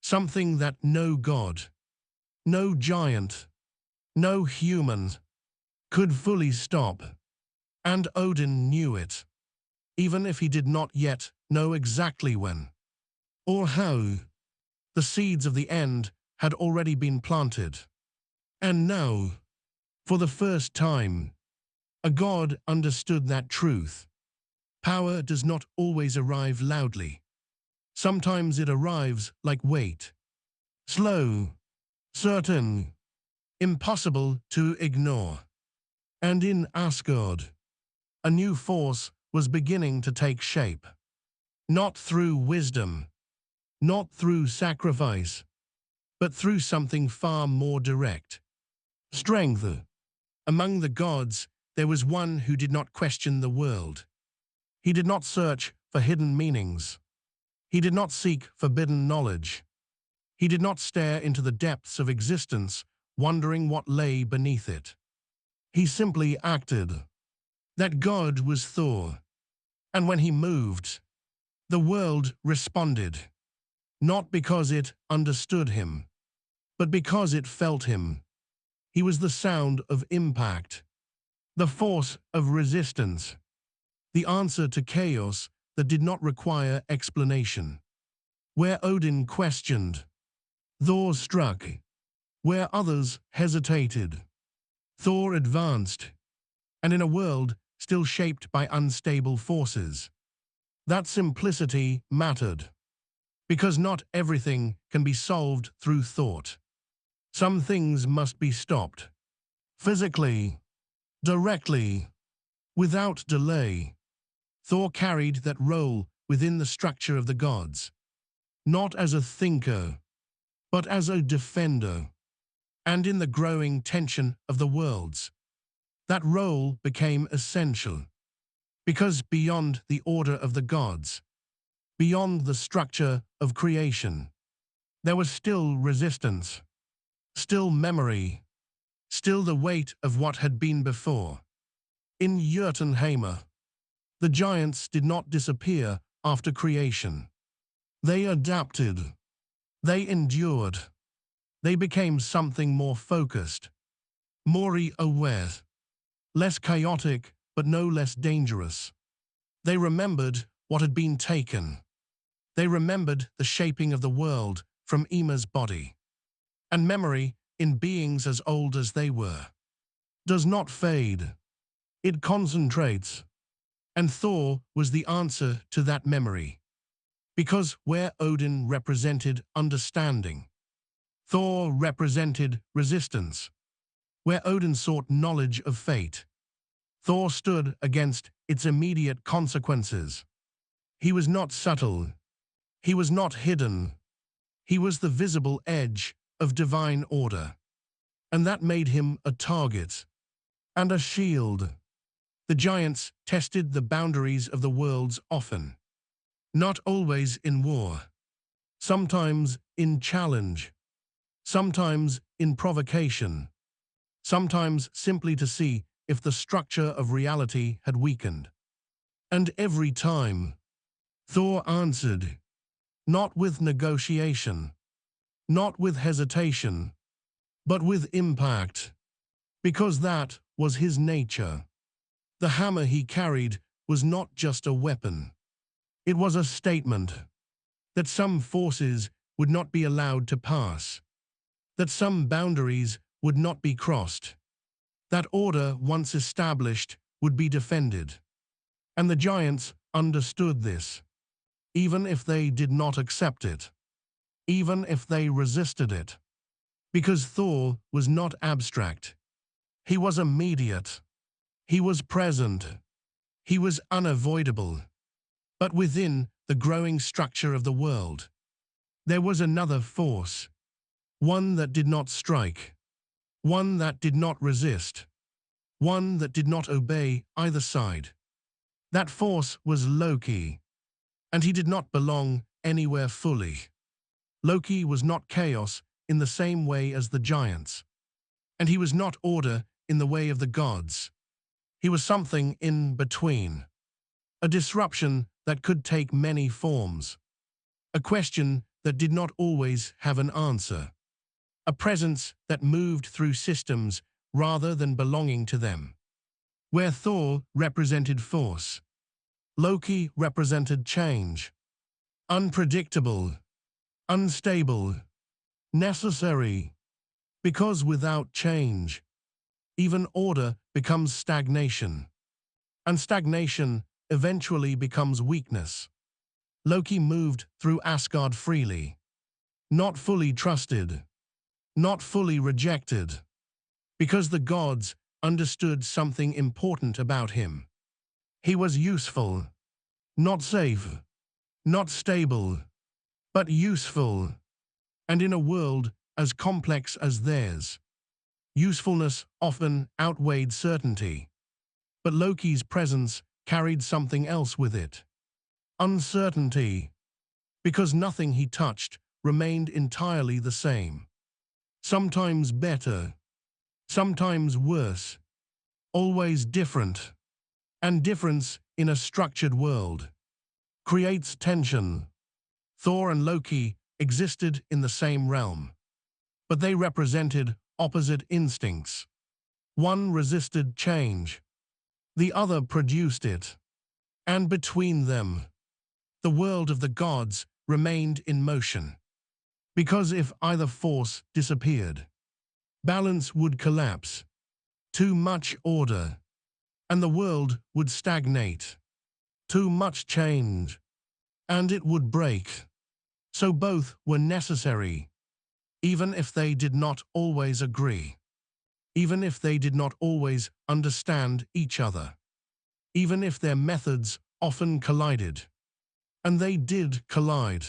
something that no god, no giant, no human could fully stop. And Odin knew it, even if he did not yet know exactly when or how. The seeds of the end had already been planted. And now, for the first time, a god understood that truth. Power does not always arrive loudly. Sometimes it arrives like weight. Slow, certain, impossible to ignore. And in Asgard, a new force was beginning to take shape. Not through wisdom, not through sacrifice, but through something far more direct. Strength. Among the gods, there was one who did not question the world. He did not search for hidden meanings. He did not seek forbidden knowledge. He did not stare into the depths of existence, wondering what lay beneath it. He simply acted. That god was Thor. And when he moved, the world responded. Not because it understood him, but because it felt him. He was the sound of impact, the force of resistance, the answer to chaos that did not require explanation. Where Odin questioned, Thor struck. Where others hesitated, Thor advanced. And in a world still shaped by unstable forces, that simplicity mattered. Because not everything can be solved through thought. Some things must be stopped. Physically, directly, without delay. Thor carried that role within the structure of the gods. Not as a thinker, but as a defender. And in the growing tension of the worlds, that role became essential. Because beyond the order of the gods, beyond the structure of creation, there was still resistance, still memory, still the weight of what had been before. In Jotunheim, the giants did not disappear after creation. They adapted. They endured. They became something more focused, more aware, less chaotic but no less dangerous. They remembered what had been taken. They remembered the shaping of the world from Yma's body, and memory in beings as old as they were. does not fade. It concentrates. And Thor was the answer to that memory. Because where Odin represented understanding, Thor represented resistance. Where Odin sought knowledge of fate, Thor stood against its immediate consequences. He was not subtle. He was not hidden. He was the visible edge of divine order. And that made him a target and a shield. The giants tested the boundaries of the worlds often, not always in war, sometimes in challenge, sometimes in provocation, sometimes simply to see if the structure of reality had weakened. And every time, Thor answered, not with negotiation, not with hesitation, but with impact, because that was his nature. The hammer he carried was not just a weapon. It was a statement that some forces would not be allowed to pass, that some boundaries would not be crossed, that order once established would be defended. And the giants understood this, even if they did not accept it, even if they resisted it. Because Thor was not abstract. He was immediate. He was present. He was unavoidable. But within the growing structure of the world, there was another force, one that did not strike, one that did not resist, one that did not obey either side. That force was Loki, and he did not belong anywhere fully. Loki was not chaos in the same way as the giants, and he was not order in the way of the gods. He was something in between, a disruption that could take many forms, a question that did not always have an answer, a presence that moved through systems rather than belonging to them. Where Thor represented force, Loki represented change, unpredictable, unstable, necessary, because without change, even order becomes stagnation, and stagnation eventually becomes weakness. Loki moved through Asgard freely, not fully trusted, not fully rejected, because the gods understood something important about him. He was useful, not safe, not stable, but useful. And in a world as complex as theirs, usefulness often outweighed certainty. But Loki's presence carried something else with it. Uncertainty, because nothing he touched remained entirely the same. Sometimes better, sometimes worse, always different. And difference in a structured world creates tension. Thor and Loki existed in the same realm, but they represented opposite instincts. One resisted change, the other produced it. And between them, the world of the gods remained in motion. Because if either force disappeared, balance would collapse, too much order, and the world would stagnate. Too much change, and it would break. So both were necessary, even if they did not always agree, even if they did not always understand each other, even if their methods often collided. And they did collide.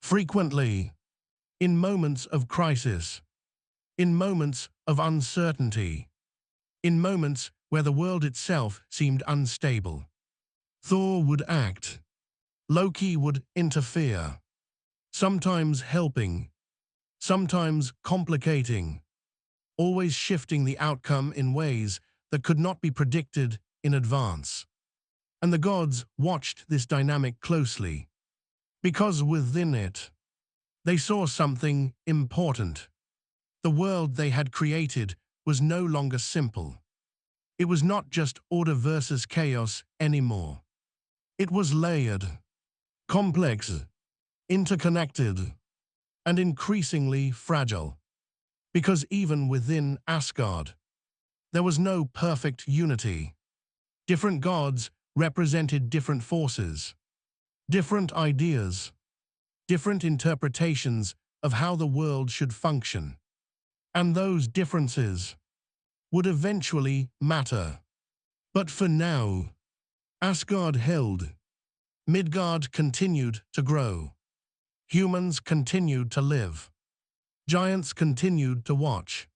Frequently, in moments of crisis, in moments of uncertainty, in moments where the world itself seemed unstable. Thor would act. Loki would interfere, sometimes helping, sometimes complicating, always shifting the outcome in ways that could not be predicted in advance. And the gods watched this dynamic closely, because within it, they saw something important. The world they had created was no longer simple. It was not just order versus chaos anymore. It was layered, complex, interconnected, and increasingly fragile. Because even within Asgard, There was no perfect unity. Different gods represented different forces, different ideas, different interpretations of how the world should function. And those differences would eventually matter. But for now, Asgard held. Midgard continued to grow. Humans continued to live. Giants continued to watch.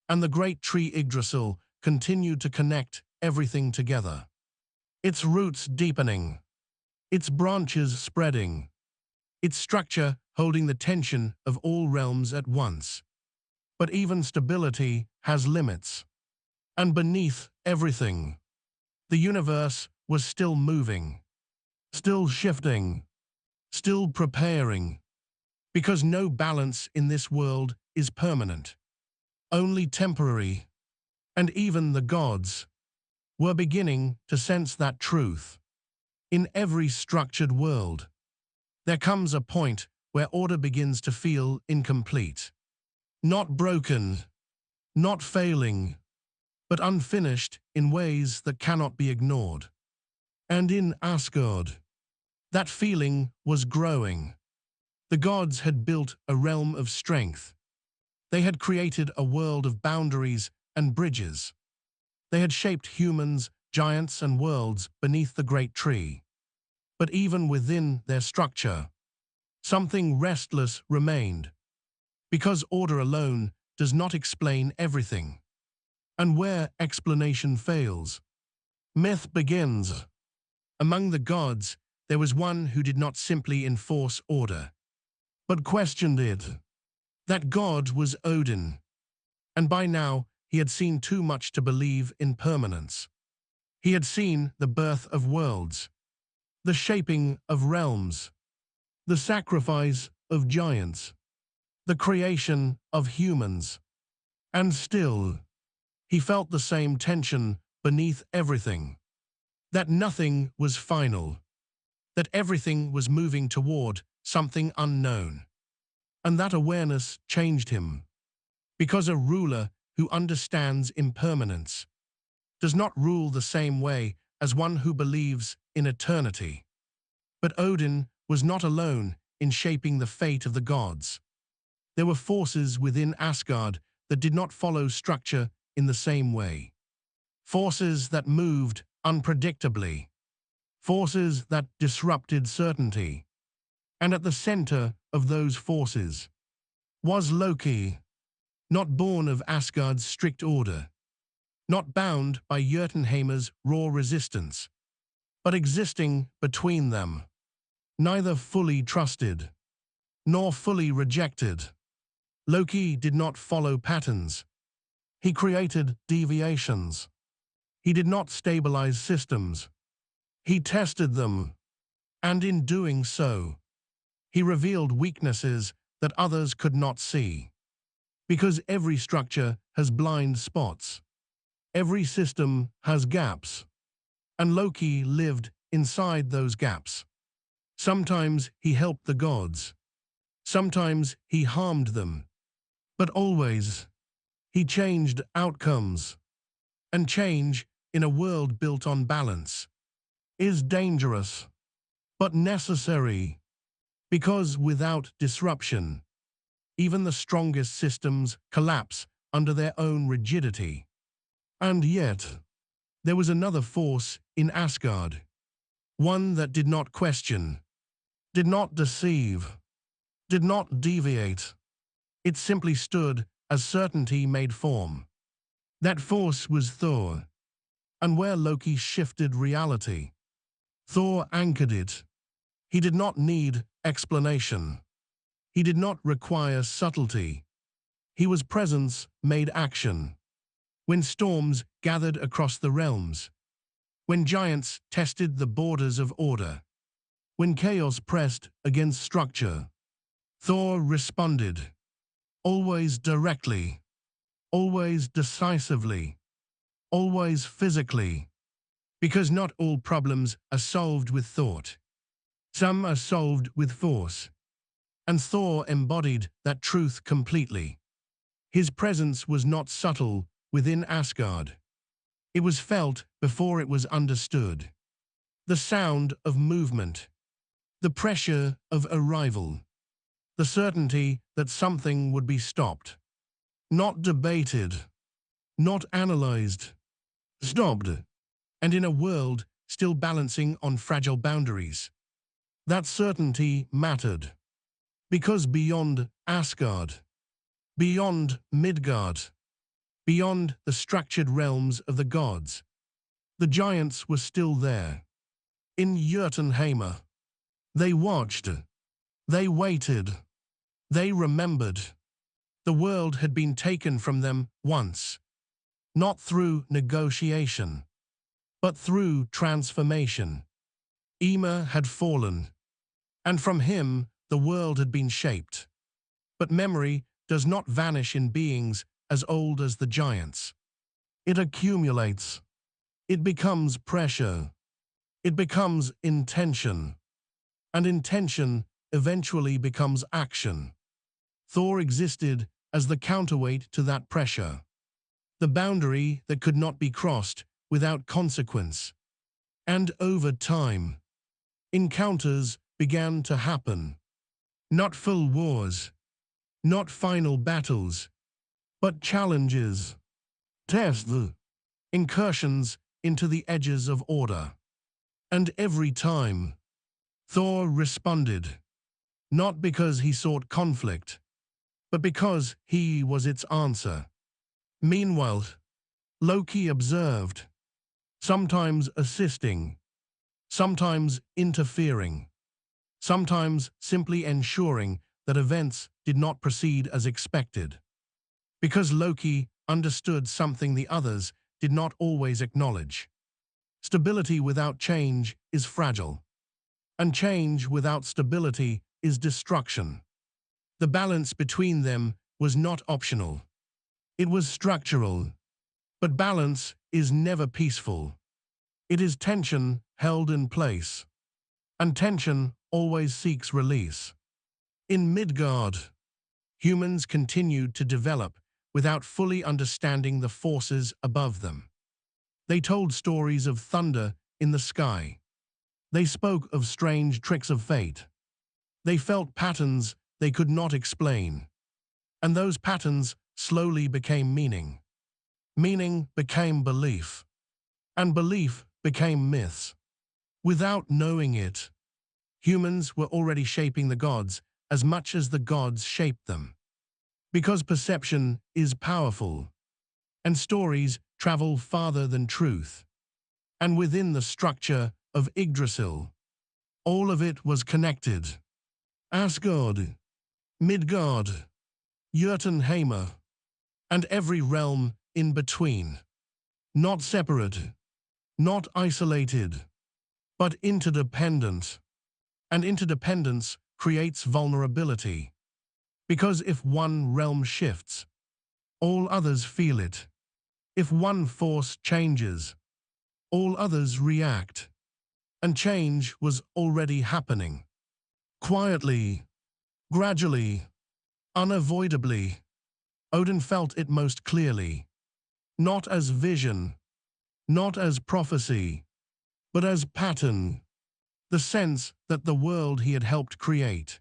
And the great tree Yggdrasil continued to connect everything together. Its roots deepening, its branches spreading, its structure holding the tension of all realms at once. But even stability has limits. And beneath everything, the universe was still moving, still shifting, still preparing. Because no balance in this world is permanent, only temporary. And even the gods were beginning to sense that truth. In every structured world, there comes a point where order begins to feel incomplete. Not broken, not failing, but unfinished in ways that cannot be ignored. And in Asgard, that feeling was growing. The gods had built a realm of strength. They had created a world of boundaries and bridges. They had shaped humans, giants, and worlds beneath the great tree. But even within their structure, something restless remained. Because order alone does not explain everything. And where explanation fails, myth begins. Among the gods, there was one who did not simply enforce order, but questioned it. That god was Odin. And by now, he had seen too much to believe in permanence. He had seen the birth of worlds, the shaping of realms, the sacrifice of giants, the creation of humans. And still, he felt the same tension beneath everything. That nothing was final. That everything was moving toward something unknown. And that awareness changed him. Because a ruler who understands impermanence does not rule the same way as one who believes in eternity. But Odin was not alone in shaping the fate of the gods. There were forces within Asgard that did not follow structure in the same way. Forces that moved unpredictably. Forces that disrupted certainty. And at the center of those forces was Loki, not born of Asgard's strict order, not bound by Jotunheimer's raw resistance, but existing between them, neither fully trusted nor fully rejected. Loki did not follow patterns. He created deviations. He did not stabilize systems. He tested them, and in doing so, he revealed weaknesses that others could not see. Because every structure has blind spots. Every system has gaps. And Loki lived inside those gaps. Sometimes he helped the gods. Sometimes he harmed them. But always, he changed outcomes. And change in a world built on balance is dangerous, but necessary. Because without disruption, even the strongest systems collapse under their own rigidity. And yet, there was another force in Asgard, one that did not question, did not deceive, did not deviate. It simply stood as certainty made form. That force was Thor, and where Loki shifted reality, Thor anchored it. He did not need explanation. He did not require subtlety. He was presence made action. When storms gathered across the realms, when giants tested the borders of order, when chaos pressed against structure, Thor responded, always directly, always decisively, always physically. Because not all problems are solved with thought. Some are solved with force. And Thor embodied that truth completely. His presence was not subtle within Asgard. It was felt before it was understood. The sound of movement, the pressure of arrival, the certainty that something would be stopped. Not debated, not analyzed, stopped. And in a world still balancing on fragile boundaries, that certainty mattered. Because beyond Asgard, beyond Midgard, beyond the structured realms of the gods, the giants were still there. In Jotunheim, they watched, they waited, they remembered. The world had been taken from them once, not through negotiation, but through transformation. Ymir had fallen, and from him the world had been shaped. But memory does not vanish in beings as old as the giants. It accumulates. It becomes pressure. It becomes intention. And intention eventually becomes action. Thor existed as the counterweight to that pressure, the boundary that could not be crossed without consequence. And over time, encounters began to happen. Not full wars, not final battles, but challenges, tests, incursions into the edges of order. And every time, Thor responded, not because he sought conflict, but because he was its answer. Meanwhile, Loki observed, sometimes assisting, sometimes interfering, sometimes simply ensuring that events did not proceed as expected. Because Loki understood something the others did not always acknowledge. Stability without change is fragile, and change without stability is destruction. The balance between them was not optional. It was structural. But balance is never peaceful. It is tension held in place, and tension always seeks release. In Midgard, humans continued to develop without fully understanding the forces above them. They told stories of thunder in the sky. They spoke of strange tricks of fate. They felt patterns they could not explain. And those patterns slowly became meaning. Meaning became belief. And belief became myths. Without knowing it, humans were already shaping the gods as much as the gods shaped them. Because perception is powerful, and stories travel farther than truth. And within the structure of Yggdrasil, all of it was connected. Asgard, Midgard, Jotunheim, and every realm in between. Not separate, not isolated, but interdependent. And interdependence creates vulnerability. Because if one realm shifts, all others feel it. If one force changes, all others react. And change was already happening. Quietly, gradually, unavoidably. Odin felt it most clearly. Not as vision, not as prophecy, but as pattern. The sense that the world he had helped create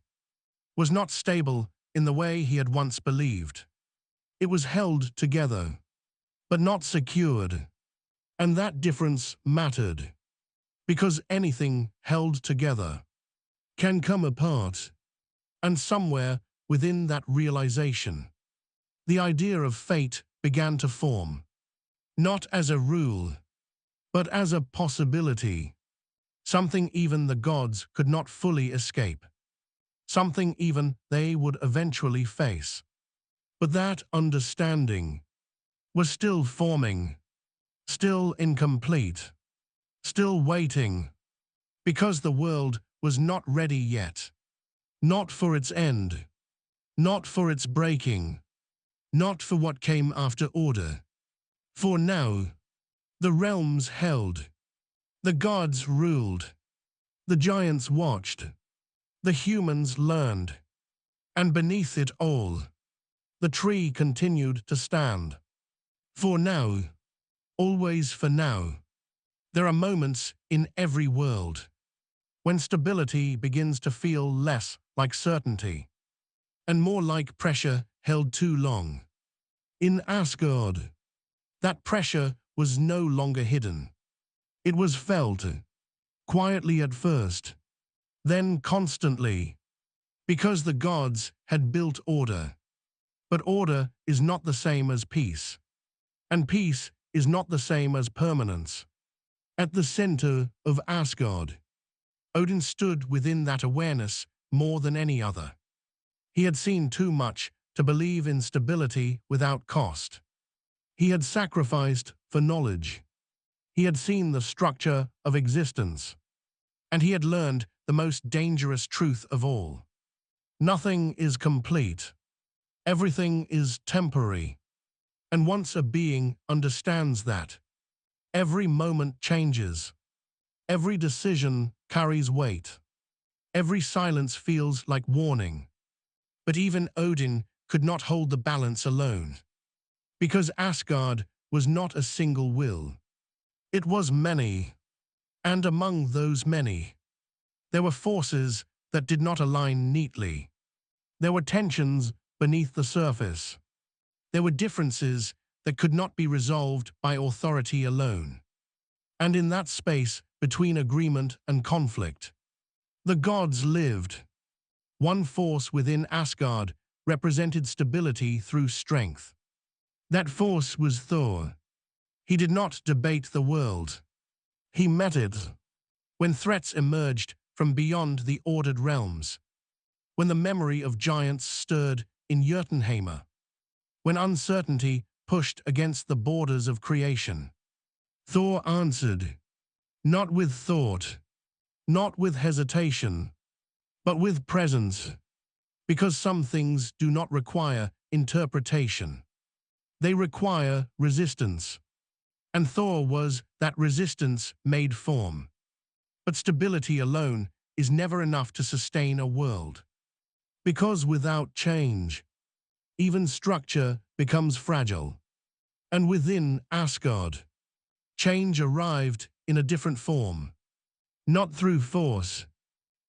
was not stable in the way he had once believed. It was held together, but not secured. And that difference mattered, because anything held together can come apart. And somewhere within that realization, the idea of fate began to form, not as a rule, but as a possibility. Something even the gods could not fully escape. Something even they would eventually face. But that understanding was still forming, still incomplete, still waiting, because the world was not ready yet. Not for its end, not for its breaking, not for what came after order. For now, the realms held, the gods ruled, the giants watched, the humans learned, and beneath it all, the tree continued to stand. For now, always for now. There are moments in every world when stability begins to feel less like certainty and more like pressure held too long. In Asgard, that pressure was no longer hidden. It was felt, quietly at first, then constantly, because the gods had built order. But order is not the same as peace, and peace is not the same as permanence. At the center of Asgard, Odin stood within that awareness more than any other. He had seen too much to believe in stability without cost. He had sacrificed for knowledge. He had seen the structure of existence. And he had learned the most dangerous truth of all. Nothing is complete. Everything is temporary. And once a being understands that, every moment changes. Every decision carries weight. Every silence feels like warning. But even Odin could not hold the balance alone. Because Asgard was not a single will. It was many. And among those many, there were forces that did not align neatly. There were tensions beneath the surface. There were differences that could not be resolved by authority alone. And in that space between agreement and conflict, the gods lived. One force within Asgard represented stability through strength. That force was Thor. He did not debate the world. He met it. When threats emerged from beyond the ordered realms, when the memory of giants stirred in Jotunheim, when uncertainty pushed against the borders of creation, Thor answered, not with thought, not with hesitation, but with presence, because some things do not require interpretation. They require resistance, and Thor was that resistance made form. But stability alone is never enough to sustain a world. Because without change, even structure becomes fragile. And within Asgard, change arrived in a different form. Not through force,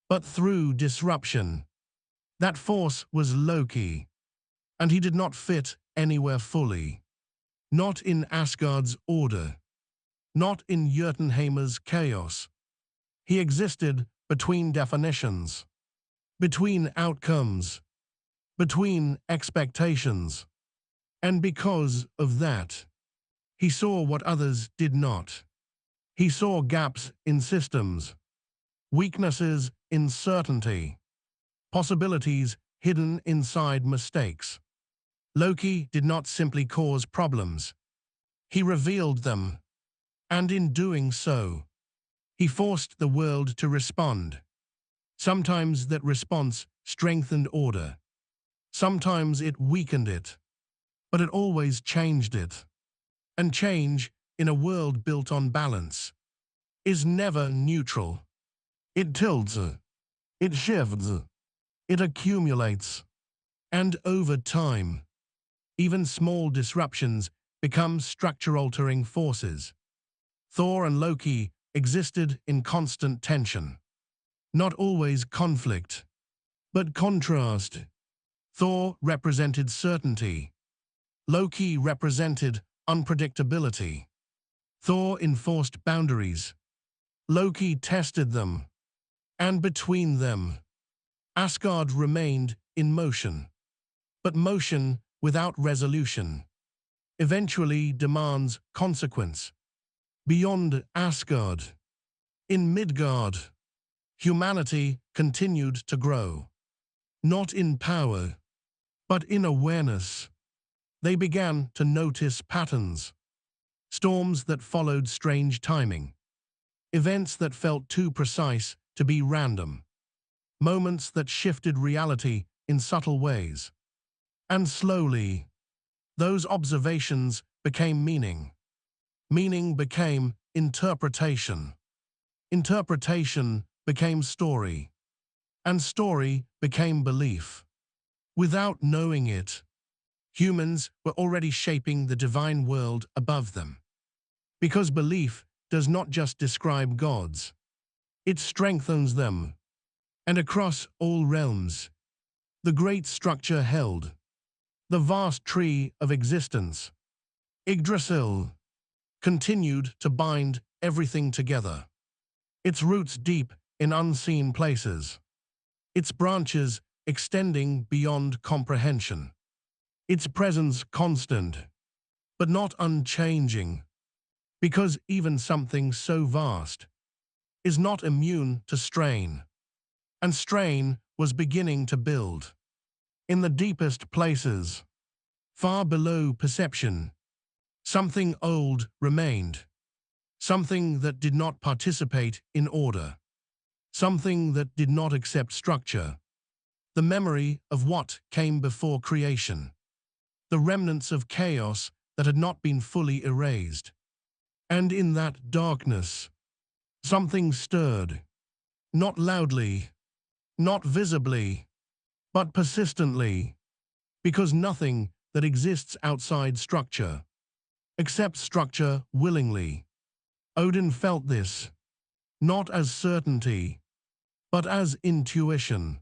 but through disruption. That force was Loki, and he did not fit anywhere fully. Not in Asgard's order, not in Jotunheim's chaos. He existed between definitions, between outcomes, between expectations. And because of that, he saw what others did not. He saw gaps in systems, weaknesses in certainty, possibilities hidden inside mistakes. Loki did not simply cause problems. He revealed them, and in doing so, he forced the world to respond. Sometimes that response strengthened order. Sometimes it weakened it. But it always changed it. And change, in a world built on balance, is never neutral. It tilts, it shifts, it accumulates. And over time, even small disruptions become structure-altering forces. Thor and Loki existed in constant tension. Not always conflict, but contrast. Thor represented certainty. Loki represented unpredictability. Thor enforced boundaries. Loki tested them. And between them, Asgard remained in motion. But motion without resolution eventually demands consequence. Beyond Asgard, in Midgard, humanity continued to grow. Not in power, but in awareness. They began to notice patterns, storms that followed strange timing, events that felt too precise to be random, moments that shifted reality in subtle ways. And slowly, those observations became meaning. Meaning became interpretation. Interpretation became story. And story became belief. Without knowing it, humans were already shaping the divine world above them. Because belief does not just describe gods, it strengthens them. And across all realms, the great structure held, the vast tree of existence, Yggdrasil, continued to bind everything together. Its roots deep in unseen places, its branches extending beyond comprehension, its presence constant, but not unchanging, because even something so vast is not immune to strain, and strain was beginning to build. In the deepest places, far below perception, something old remained, something that did not participate in order, something that did not accept structure, the memory of what came before creation, the remnants of chaos that had not been fully erased. And in that darkness, something stirred, not loudly, not visibly, but persistently, because nothing that exists outside structure accepts structure willingly. Odin felt this, not as certainty, but as intuition,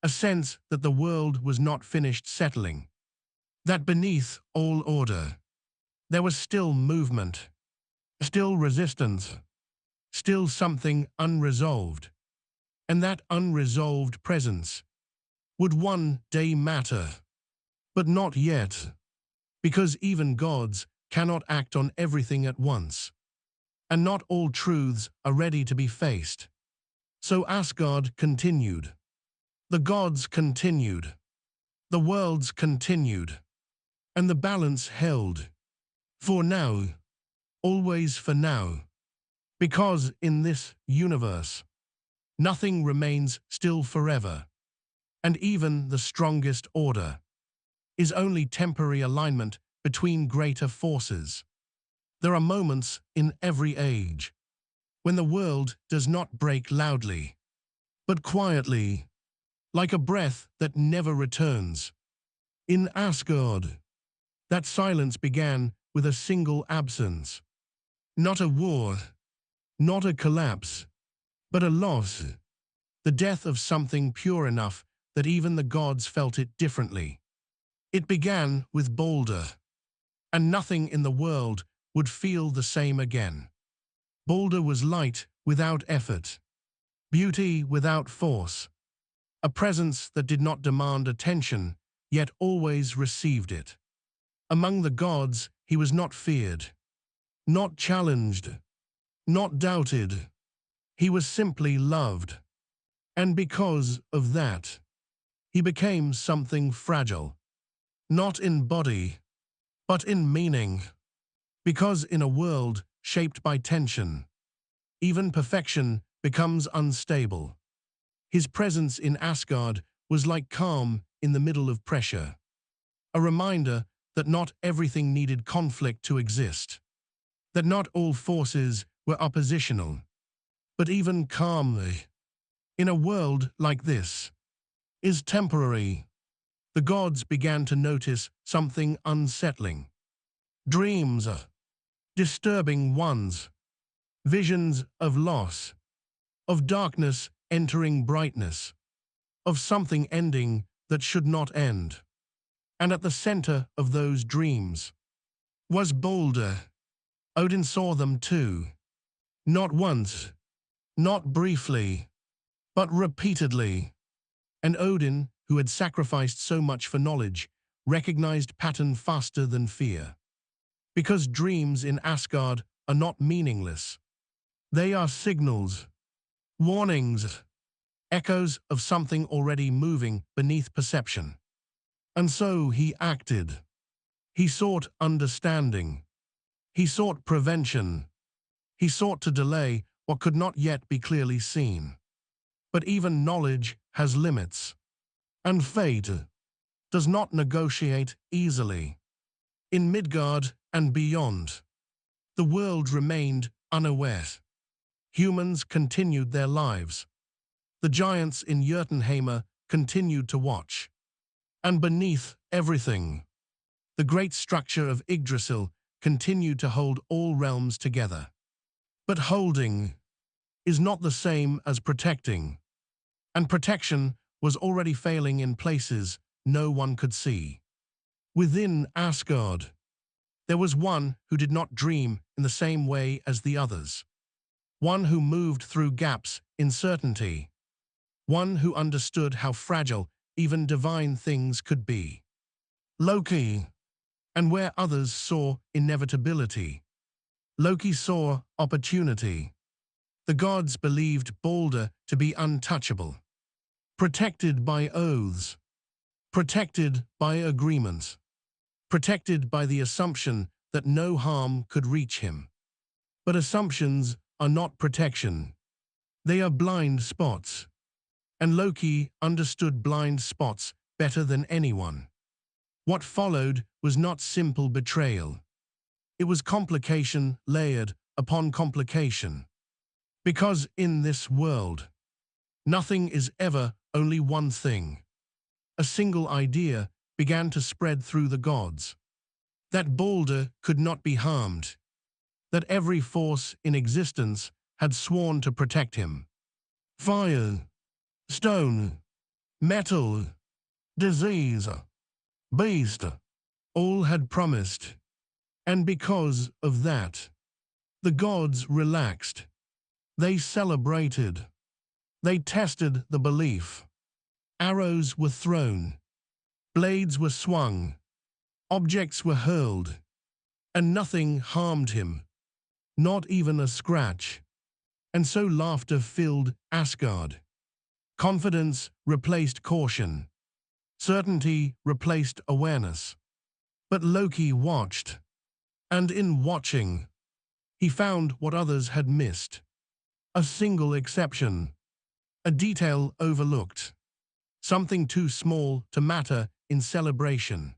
a sense that the world was not finished settling, that beneath all order, there was still movement, still resistance, still something unresolved, and that unresolved presence would one day matter, but not yet, because even gods cannot act on everything at once, and not all truths are ready to be faced. So Asgard continued. The gods continued. The worlds continued. And the balance held. For now, always for now. Because in this universe, nothing remains still forever. And even the strongest order is only temporary alignment between greater forces. There are moments in every age when the world does not break loudly, but quietly, like a breath that never returns. In Asgard, that silence began with a single absence. Not a war, not a collapse, but a loss. The death of something pure enough that even the gods felt it differently. It began with Balder, and nothing in the world would feel the same again. Balder was light without effort, beauty without force, a presence that did not demand attention, yet always received it. Among the gods, he was not feared, not challenged, not doubted. He was simply loved. And because of that, he became something fragile, not in body, but in meaning. Because in a world shaped by tension, even perfection becomes unstable. His presence in Asgard was like calm in the middle of pressure, a reminder that not everything needed conflict to exist, that not all forces were oppositional, but even calmly, in a world like this, is temporary. The gods began to notice something unsettling. Dreams, disturbing ones, visions of loss, of darkness entering brightness, of something ending that should not end. And at the center of those dreams was Balder. Odin saw them too, not once, not briefly, but repeatedly. And Odin, who had sacrificed so much for knowledge, recognized pattern faster than fear. Because dreams in Asgard are not meaningless. They are signals, warnings, echoes of something already moving beneath perception. And so he acted. He sought understanding. He sought prevention. He sought to delay what could not yet be clearly seen. But even knowledge has limits. And fate does not negotiate easily. In Midgard and beyond, the world remained unaware. Humans continued their lives. The giants in Jotunheim continued to watch. And beneath everything, The great structure of Yggdrasil continued to hold all realms together. But holding is not the same as protecting, and protection was already failing in places no one could see. Within Asgard, there was one who did not dream in the same way as the others, one who moved through gaps in certainty, one who understood how fragile even divine things could be. Loki, and where others saw inevitability, Loki saw opportunity. The gods believed Balder to be untouchable, protected by oaths, protected by agreements, protected by the assumption that no harm could reach him. But assumptions are not protection. They are blind spots. And Loki understood blind spots better than anyone. What followed was not simple betrayal. It was complication layered upon complication. Because in this world, nothing is ever only one thing. A single idea began to spread through the gods. That Balder could not be harmed. That every force in existence had sworn to protect him. Fire, stone, metal, disease, beast, all had promised. And because of that, the gods relaxed. They celebrated. They tested the belief. Arrows were thrown. Blades were swung. Objects were hurled. And nothing harmed him. Not even a scratch. And so laughter filled Asgard. Confidence replaced caution. Certainty replaced awareness. But Loki watched. And in watching, he found what others had missed. A single exception. A detail overlooked. Something too small to matter in celebration,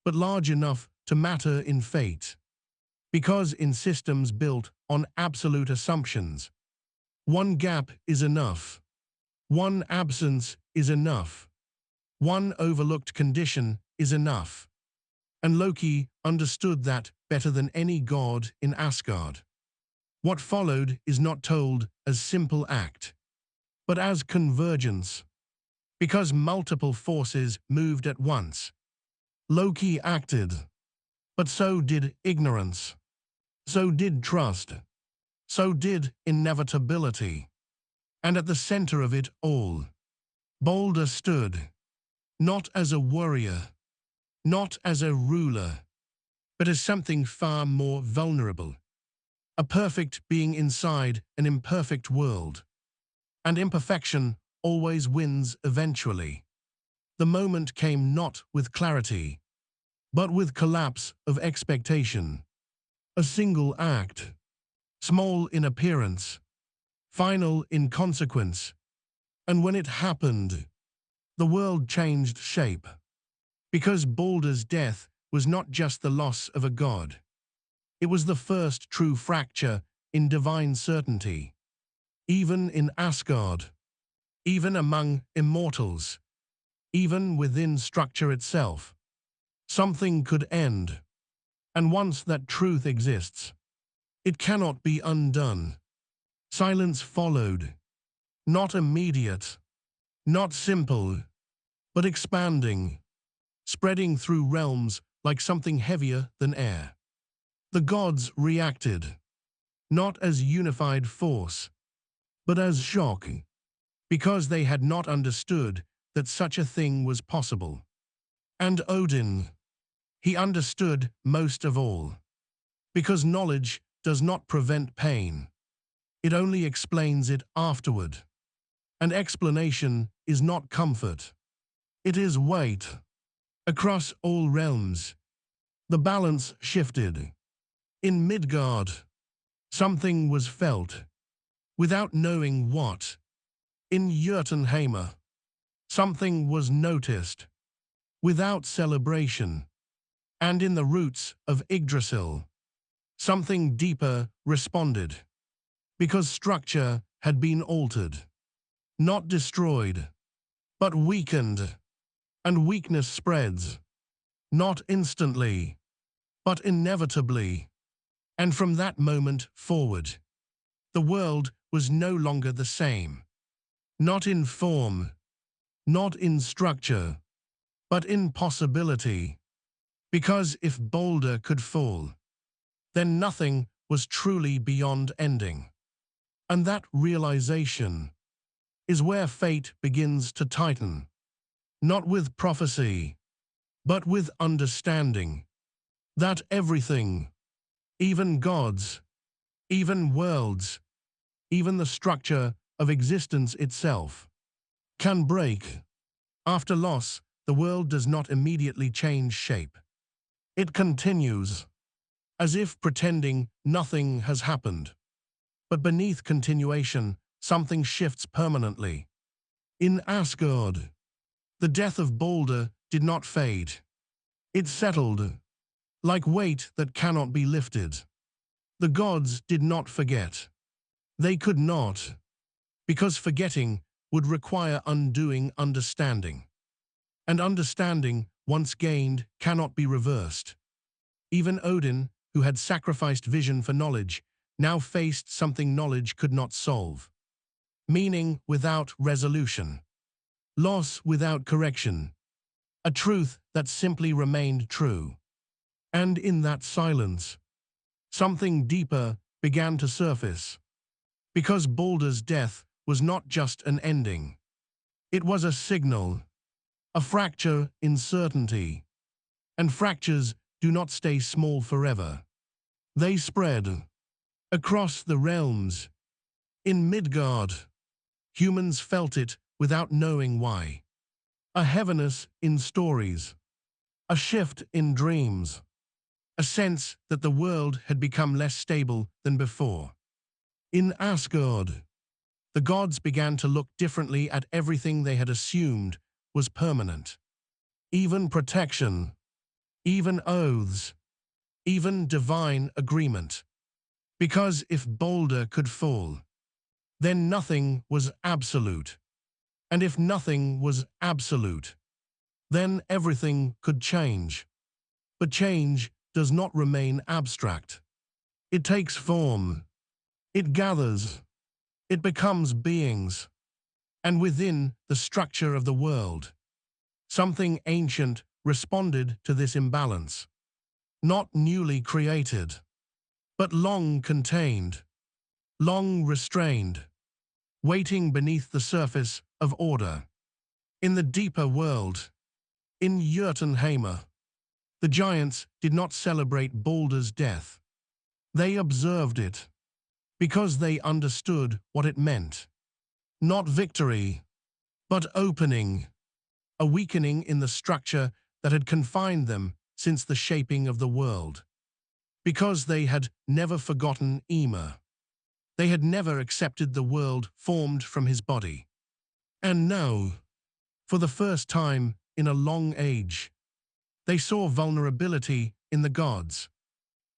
but large enough to matter in fate. Because in systems built on absolute assumptions, one gap is enough. One absence is enough. One overlooked condition is enough. And Loki understood that better than any god in Asgard. What followed is not told as simple act, but as convergence. Because multiple forces moved at once, Loki acted. But so did ignorance. So did trust. So did inevitability. And at the center of it all, Balder stood, not as a warrior, not as a ruler, but as something far more vulnerable. A perfect being inside an imperfect world. And imperfection always wins eventually. The moment came not with clarity, but with collapse of expectation. A single act, small in appearance, final in consequence. And when it happened, the world changed shape. Because Balder's death was not just the loss of a god. It was the first true fracture in divine certainty. Even in Asgard, even among immortals, even within structure itself, something could end. And once that truth exists, it cannot be undone. Silence followed, not immediate, not simple, but expanding, spreading through realms like something heavier than air. The gods reacted, not as unified force, but as shock, because they had not understood that such a thing was possible. And Odin, he understood most of all, because knowledge does not prevent pain. It only explains it afterward. And explanation is not comfort. It is weight. Across all realms, the balance shifted. In Midgard, something was felt, without knowing what. In Jotunheim, something was noticed, without celebration. And in the roots of Yggdrasil, something deeper responded, because structure had been altered, not destroyed, but weakened. And weakness spreads. not instantly, but inevitably. And from that moment forward, the world was no longer the same. Not in form, not in structure, but in possibility. Because if Boulder could fall, then nothing was truly beyond ending. And that realization is where fate begins to tighten, not with prophecy, but with understanding that everything, even gods, even worlds, even the structure of existence itself, can break. After loss, the world does not immediately change shape. It continues, as if pretending nothing has happened. But beneath continuation, something shifts permanently. In Asgard, the death of Balder did not fade. It settled, like weight that cannot be lifted. The gods did not forget. They could not, because forgetting would require undoing understanding. And understanding, once gained, cannot be reversed. Even Odin, who had sacrificed vision for knowledge, now faced something knowledge could not solve. Meaning without resolution. Loss without correction. A truth that simply remained true. And in that silence, something deeper began to surface. Because Balder's death was not just an ending. It was a signal, a fracture in certainty. And fractures do not stay small forever. They spread across the realms. In Midgard, humans felt it without knowing why. A heaviness in stories, a shift in dreams, a sense that the world had become less stable than before. In Asgard, the gods began to look differently at everything they had assumed was permanent. Even protection, even oaths, even divine agreement. Because if Balder could fall, then nothing was absolute. And if nothing was absolute, then everything could change. But change does not remain abstract. It takes form. It gathers. It becomes beings. And within the structure of the world, something ancient responded to this imbalance. Not newly created, but long contained, long restrained, waiting beneath the surface of order. In the deeper world, in Jotunheimr, the giants did not celebrate Balder's death. They observed it, because they understood what it meant. Not victory, but opening, a weakening in the structure that had confined them since the shaping of the world. Because they had never forgotten Ymir. They had never accepted the world formed from his body. And now, for the first time in a long age, they saw vulnerability in the gods.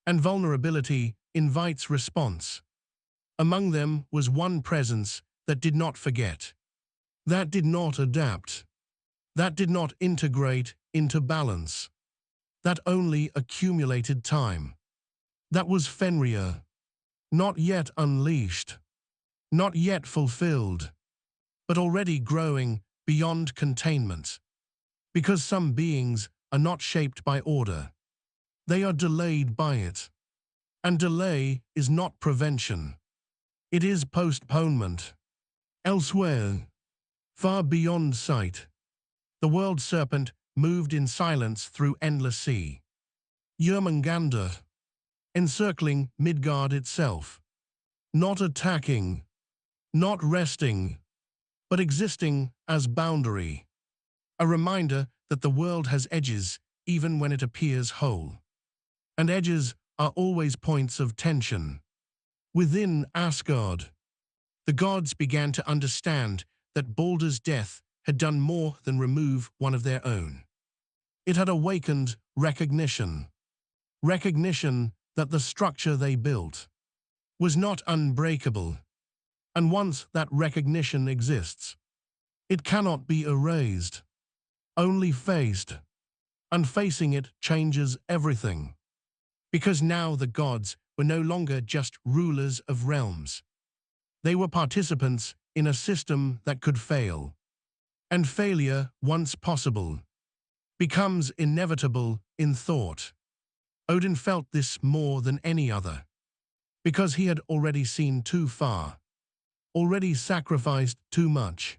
And vulnerability invites response. Among them was one presence that did not forget, that did not adapt, that did not integrate into balance, that only accumulated time. That was Fenrir, not yet unleashed, not yet fulfilled, but already growing beyond containment. Because some beings are not shaped by order. They are delayed by it. And delay is not prevention. It is postponement. Elsewhere, far beyond sight, the world serpent moved in silence through endless sea. Jörmungandr, encircling Midgard itself. Not attacking, not resting, but existing as boundary. A reminder that the world has edges even when it appears whole. And edges are always points of tension. Within Asgard, the gods began to understand that Balder's death had done more than remove one of their own. It had awakened recognition. Recognition that the structure they built was not unbreakable. And once that recognition exists, it cannot be erased, only faced. and facing it changes everything. Because now the gods were no longer just rulers of realms. They were participants in a system that could fail. And failure, once possible, becomes inevitable in thought. Odin felt this more than any other, because he had already seen too far, already sacrificed too much,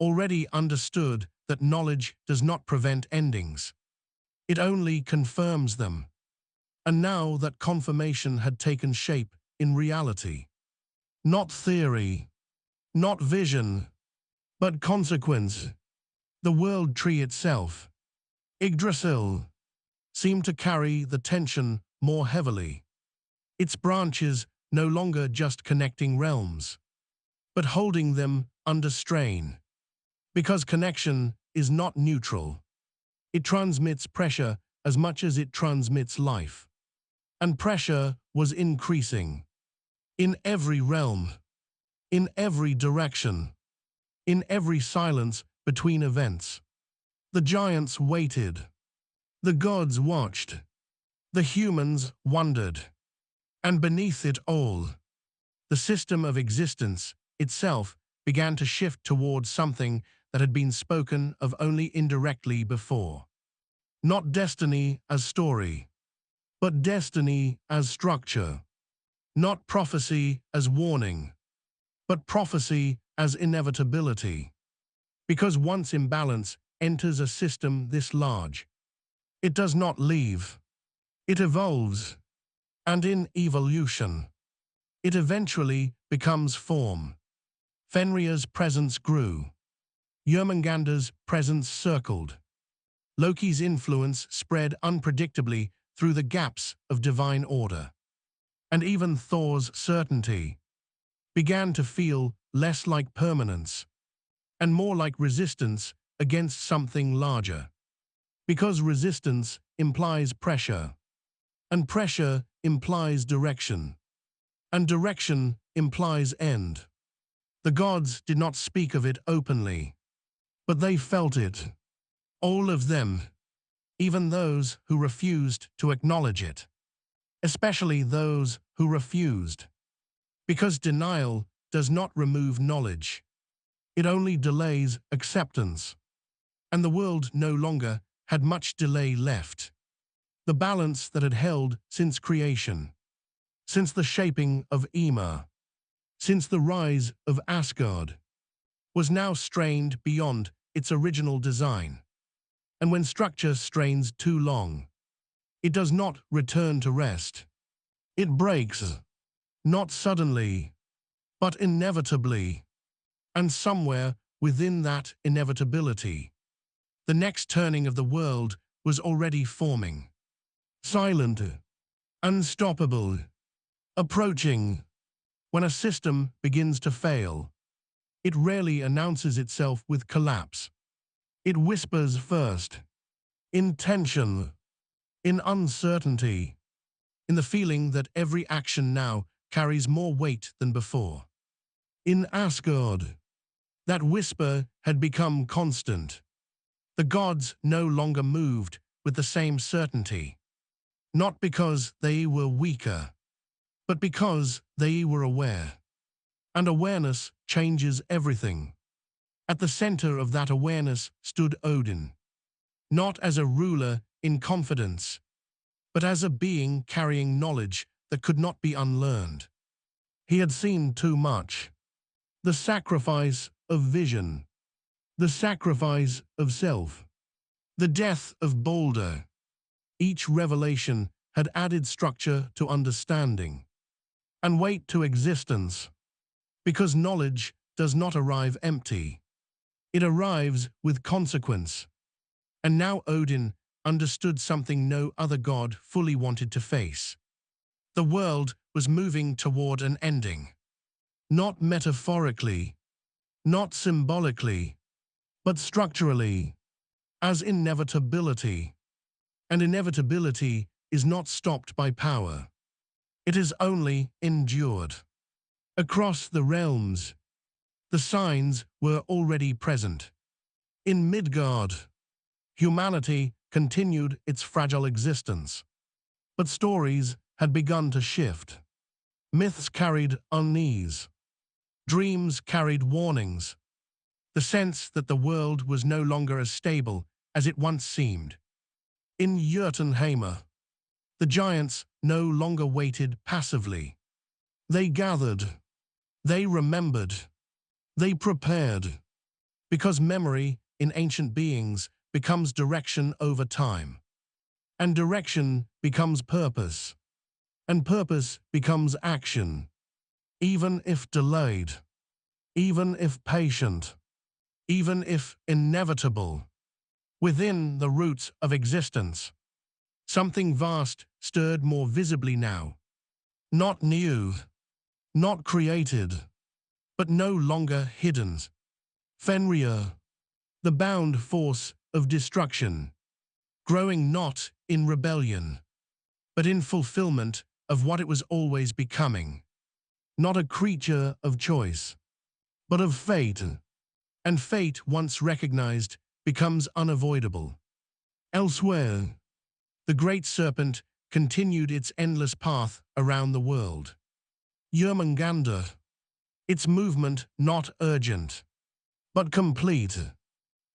already understood that knowledge does not prevent endings. It only confirms them. And now that confirmation had taken shape in reality. Not theory, not vision, but consequence. The world tree itself, Yggdrasil, seemed to carry the tension more heavily. Its branches no longer just connecting realms, but holding them under strain. Because connection is not neutral. It transmits pressure as much as it transmits life. And pressure was increasing. In every realm. In every direction. In every silence between events. The giants waited. The gods watched. The humans wondered. And beneath it all, the system of existence itself began to shift towards something that had been spoken of only indirectly before. Not destiny as story, but destiny as structure. Not prophecy as warning, but prophecy as inevitability. Because once imbalance enters a system this large, it does not leave. It evolves. And in evolution, it eventually becomes form. Fenrir's presence grew. Jörmungandr's presence circled. Loki's influence spread unpredictably through the gaps of divine order. And even Thor's certainty began to feel less like permanence and more like resistance against something larger. Because resistance implies pressure, and pressure implies direction, and direction implies end. The gods did not speak of it openly, but they felt it. All of them, even those who refused to acknowledge it. Especially those who refused. Because denial does not remove knowledge. It only delays acceptance. And the world no longer had much delay left. The balance that had held since creation, since the shaping of Ymir, since the rise of Asgard, was now strained beyond its original design. And when structure strains too long, it does not return to rest. It breaks, not suddenly, but inevitably. And somewhere within that inevitability, the next turning of the world was already forming. Silent, unstoppable, approaching. When a system begins to fail, it rarely announces itself with collapse. It whispers first, in tension, in uncertainty, in the feeling that every action now carries more weight than before. In Asgard, that whisper had become constant. The gods no longer moved with the same certainty, not because they were weaker, but because they were aware. And awareness changes everything. At the center of that awareness stood Odin, not as a ruler in confidence, but as a being carrying knowledge that could not be unlearned. He had seen too much. The sacrifice of vision, the sacrifice of self, the death of Balder. Each revelation had added structure to understanding and weight to existence, because knowledge does not arrive empty. It arrives with consequence. And now Odin understood something no other god fully wanted to face. The world was moving toward an ending. Not metaphorically, not symbolically, but structurally, as inevitability. And inevitability is not stopped by power. It is only endured. Across the realms, the signs were already present. In Midgard, humanity continued its fragile existence. But stories had begun to shift. Myths carried unease. Dreams carried warnings. The sense that the world was no longer as stable as it once seemed. In Jotunheim, the giants no longer waited passively. They gathered. They remembered. They prepared. Because memory in ancient beings becomes direction over time. And direction becomes purpose. And purpose becomes action. Even if delayed. Even if patient. Even if inevitable. Within the roots of existence, something vast stirred more visibly now. Not new. Not created. But no longer hidden. Fenrir, the bound force of destruction, growing not in rebellion, but in fulfillment of what it was always becoming. Not a creature of choice, but of fate. And fate, once recognized, becomes unavoidable. Elsewhere, the great serpent continued its endless path around the world. Jörmungandr, its movement not urgent, but complete.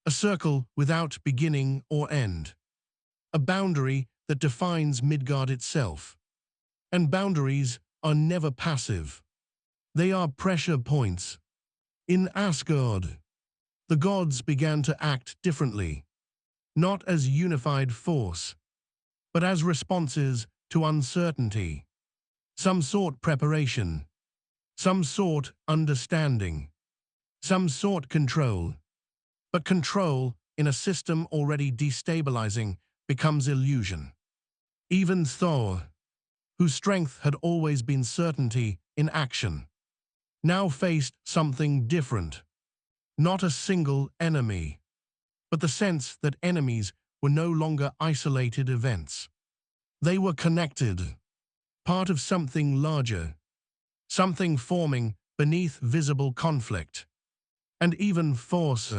A circle without beginning or end. A boundary that defines Midgard itself. And boundaries are never passive. They are pressure points. In Asgard, the gods began to act differently, not as unified force, but as responses to uncertainty. Some sought preparation, some sought understanding, some sought control. But control in a system already destabilizing becomes illusion. Even Thor, whose strength had always been certainty in action, now faced something different. Not a single enemy, but the sense that enemies were no longer isolated events. They were connected, part of something larger, something forming beneath visible conflict. And even force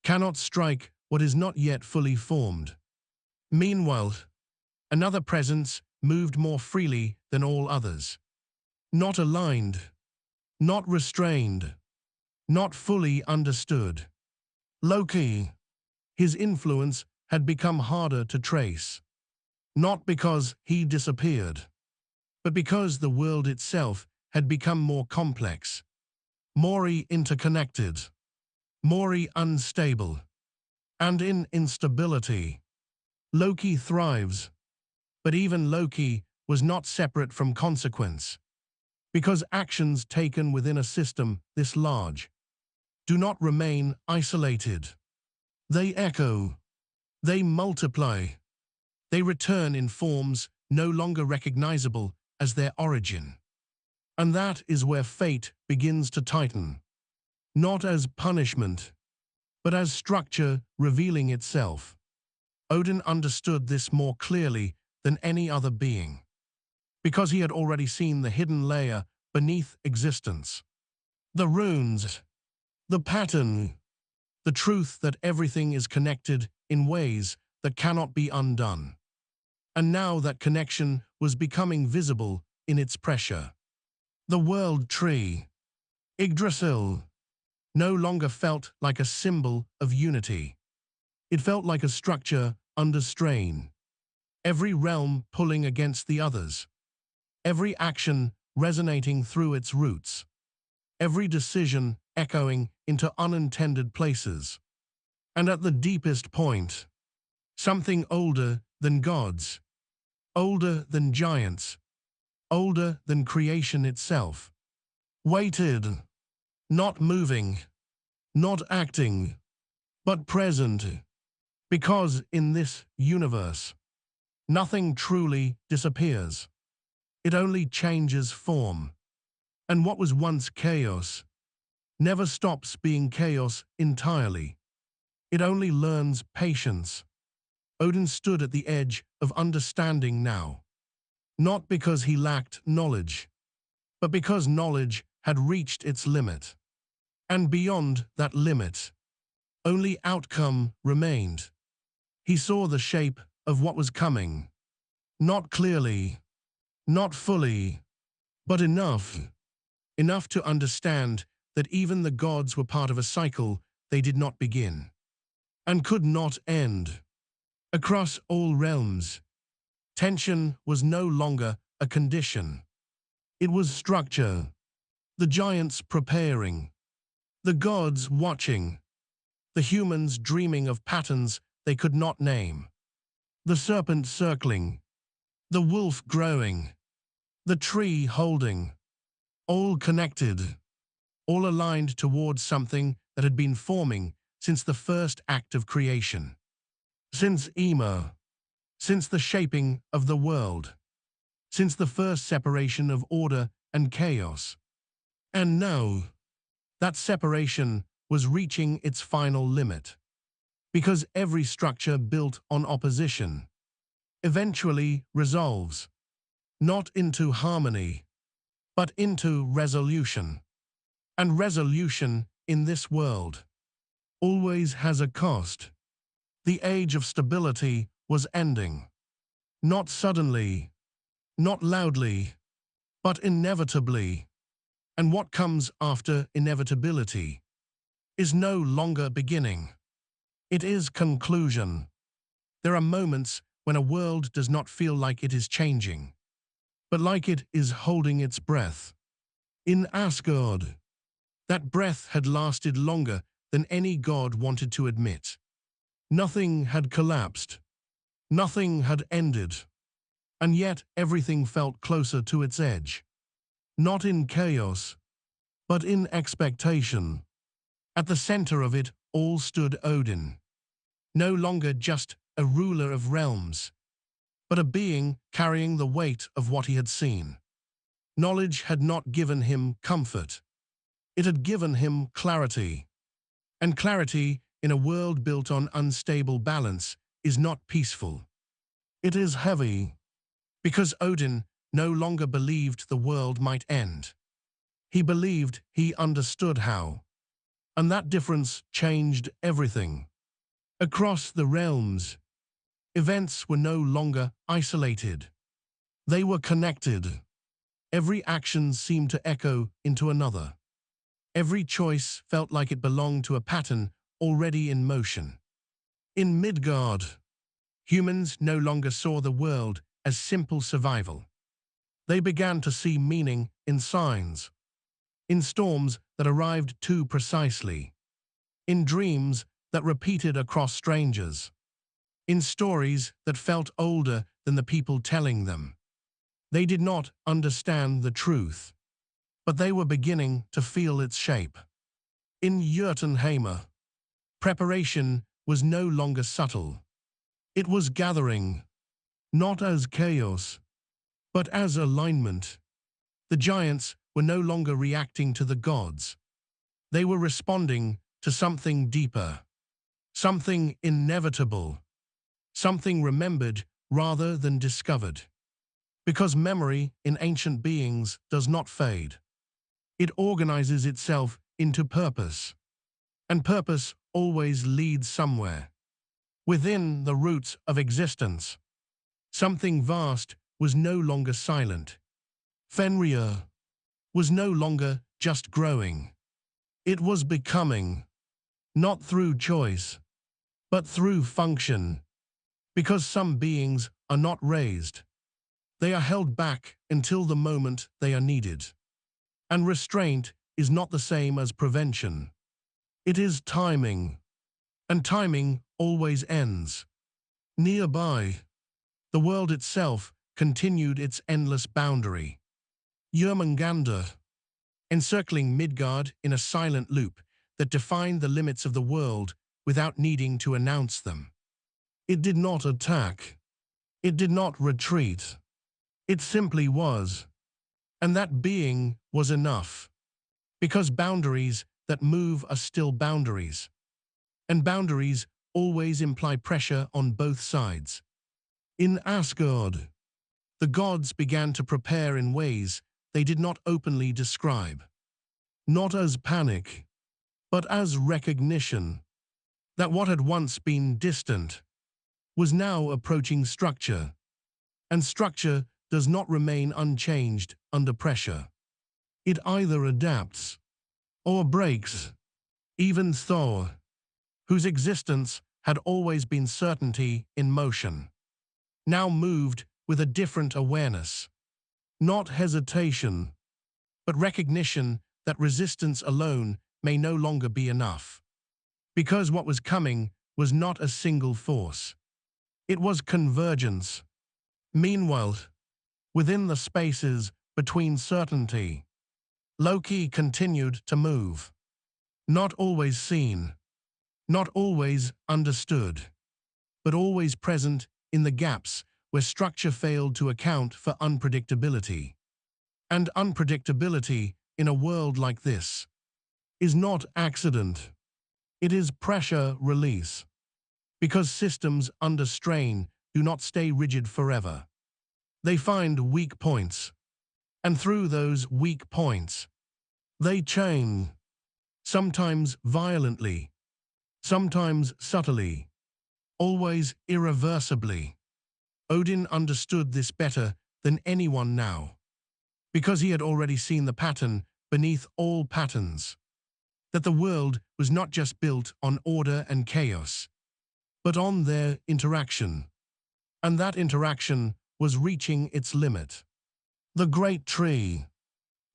cannot strike what is not yet fully formed. Meanwhile, another presence moved more freely than all others. Not aligned, not restrained, not fully understood. Loki. His influence had become harder to trace. Not because he disappeared, but because the world itself had become more complex, more interconnected, more unstable. And in instability, Loki thrives. But even Loki was not separate from consequence, because actions taken within a system this large do not remain isolated. They echo, they multiply, they return in forms no longer recognizable as their origin. And that is where fate begins to tighten, not as punishment, but as structure revealing itself. Odin understood this more clearly than any other being, because he had already seen the hidden layer beneath existence. The runes, the pattern, the truth that everything is connected in ways that cannot be undone. And now that connection was becoming visible in its pressure. The world tree, Yggdrasil, no longer felt like a symbol of unity. It felt like a structure under strain, every realm pulling against the others, every action resonating through its roots, every decision echoing into unintended places. And at the deepest point, something older than gods, older than giants, older than creation itself, waited, not moving, not acting, but present. Because in this universe, nothing truly disappears. It only changes form. And what was once chaos never stops being chaos entirely. It only learns patience. Odin stood at the edge of understanding now, not because he lacked knowledge, but because knowledge had reached its limit. And beyond that limit, only outcome remained. He saw the shape of what was coming. Not clearly, not fully, but enough to understand that even the gods were part of a cycle they did not begin and could not end. Across all realms, tension was no longer a condition. It was structure. The giants preparing, the gods watching, the humans dreaming of patterns they could not name. The serpent circling, the wolf growing, the tree holding, all connected, all aligned towards something that had been forming since the first act of creation. Since Ema, since the shaping of the world, since the first separation of order and chaos. And now, that separation was reaching its final limit. Because every structure built on opposition eventually resolves, not into harmony, but into resolution. And resolution in this world always has a cost. The age of stability was ending. Not suddenly, not loudly, but inevitably. And what comes after inevitability is no longer beginning. It is conclusion. There are moments when a world does not feel like it is changing, but like it is holding its breath. In Asgard, that breath had lasted longer than any god wanted to admit. Nothing had collapsed. Nothing had ended. And yet everything felt closer to its edge. Not in chaos, but in expectation. At the center of it all stood Odin, no longer just a ruler of realms, but a being carrying the weight of what he had seen. Knowledge had not given him comfort. It had given him clarity. And clarity in a world built on unstable balance is not peaceful. It is heavy, because Odin no longer believed the world might end. He believed he understood how. And that difference changed everything. Across the realms, events were no longer isolated. They were connected. Every action seemed to echo into another. Every choice felt like it belonged to a pattern already in motion. In Midgard, humans no longer saw the world as simple survival. They began to see meaning in signs, in storms that arrived too precisely, in dreams that repeated across strangers, in stories that felt older than the people telling them. They did not understand the truth, but they were beginning to feel its shape. In Jotunheim, preparation was no longer subtle. It was gathering, not as chaos, but as alignment. The giants were no longer reacting to the gods. They were responding to something deeper, something inevitable, something remembered rather than discovered. Because memory in ancient beings does not fade. It organizes itself into purpose. And purpose always leads somewhere. Within the roots of existence, something vast was no longer silent. Fenrir was no longer just growing. It was becoming, not through choice, but through function. Because some beings are not raised. They are held back until the moment they are needed. And restraint is not the same as prevention. It is timing. And timing always ends. Nearby, the world itself continued its endless boundary. Jörmungandr, encircling Midgard in a silent loop that defined the limits of the world without needing to announce them. It did not attack. It did not retreat. It simply was. And that being was enough. Because boundaries that move are still boundaries. And boundaries always imply pressure on both sides. In Asgard, the gods began to prepare in ways they did not openly describe. Not as panic, but as recognition that what had once been distant, was now approaching structure, and structure does not remain unchanged under pressure. It either adapts or breaks. Even Thor, whose existence had always been certainty in motion, now moved with a different awareness. Not hesitation, but recognition that resistance alone may no longer be enough. Because what was coming was not a single force. It was convergence. Meanwhile, within the spaces between certainty, Loki continued to move. Not always seen, not always understood, but always present in the gaps where structure failed to account for unpredictability. And unpredictability in a world like this is not accident. It is pressure release. Because systems under strain do not stay rigid forever. They find weak points. And through those weak points, they chain. Sometimes violently, sometimes subtly, always irreversibly. Odin understood this better than anyone now, because he had already seen the pattern beneath all patterns, that the world was not just built on order and chaos, but on their interaction. And that interaction was reaching its limit. The great tree,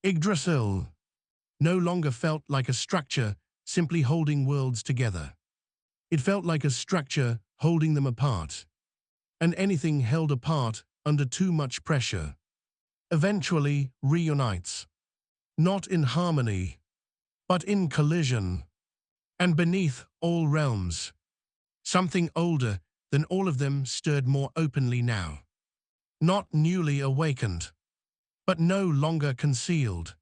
Yggdrasil, no longer felt like a structure simply holding worlds together. It felt like a structure holding them apart. And anything held apart under too much pressure eventually reunites, not in harmony, but in collision. And beneath all realms, something older than all of them stirred more openly now. Not newly awakened, but no longer concealed.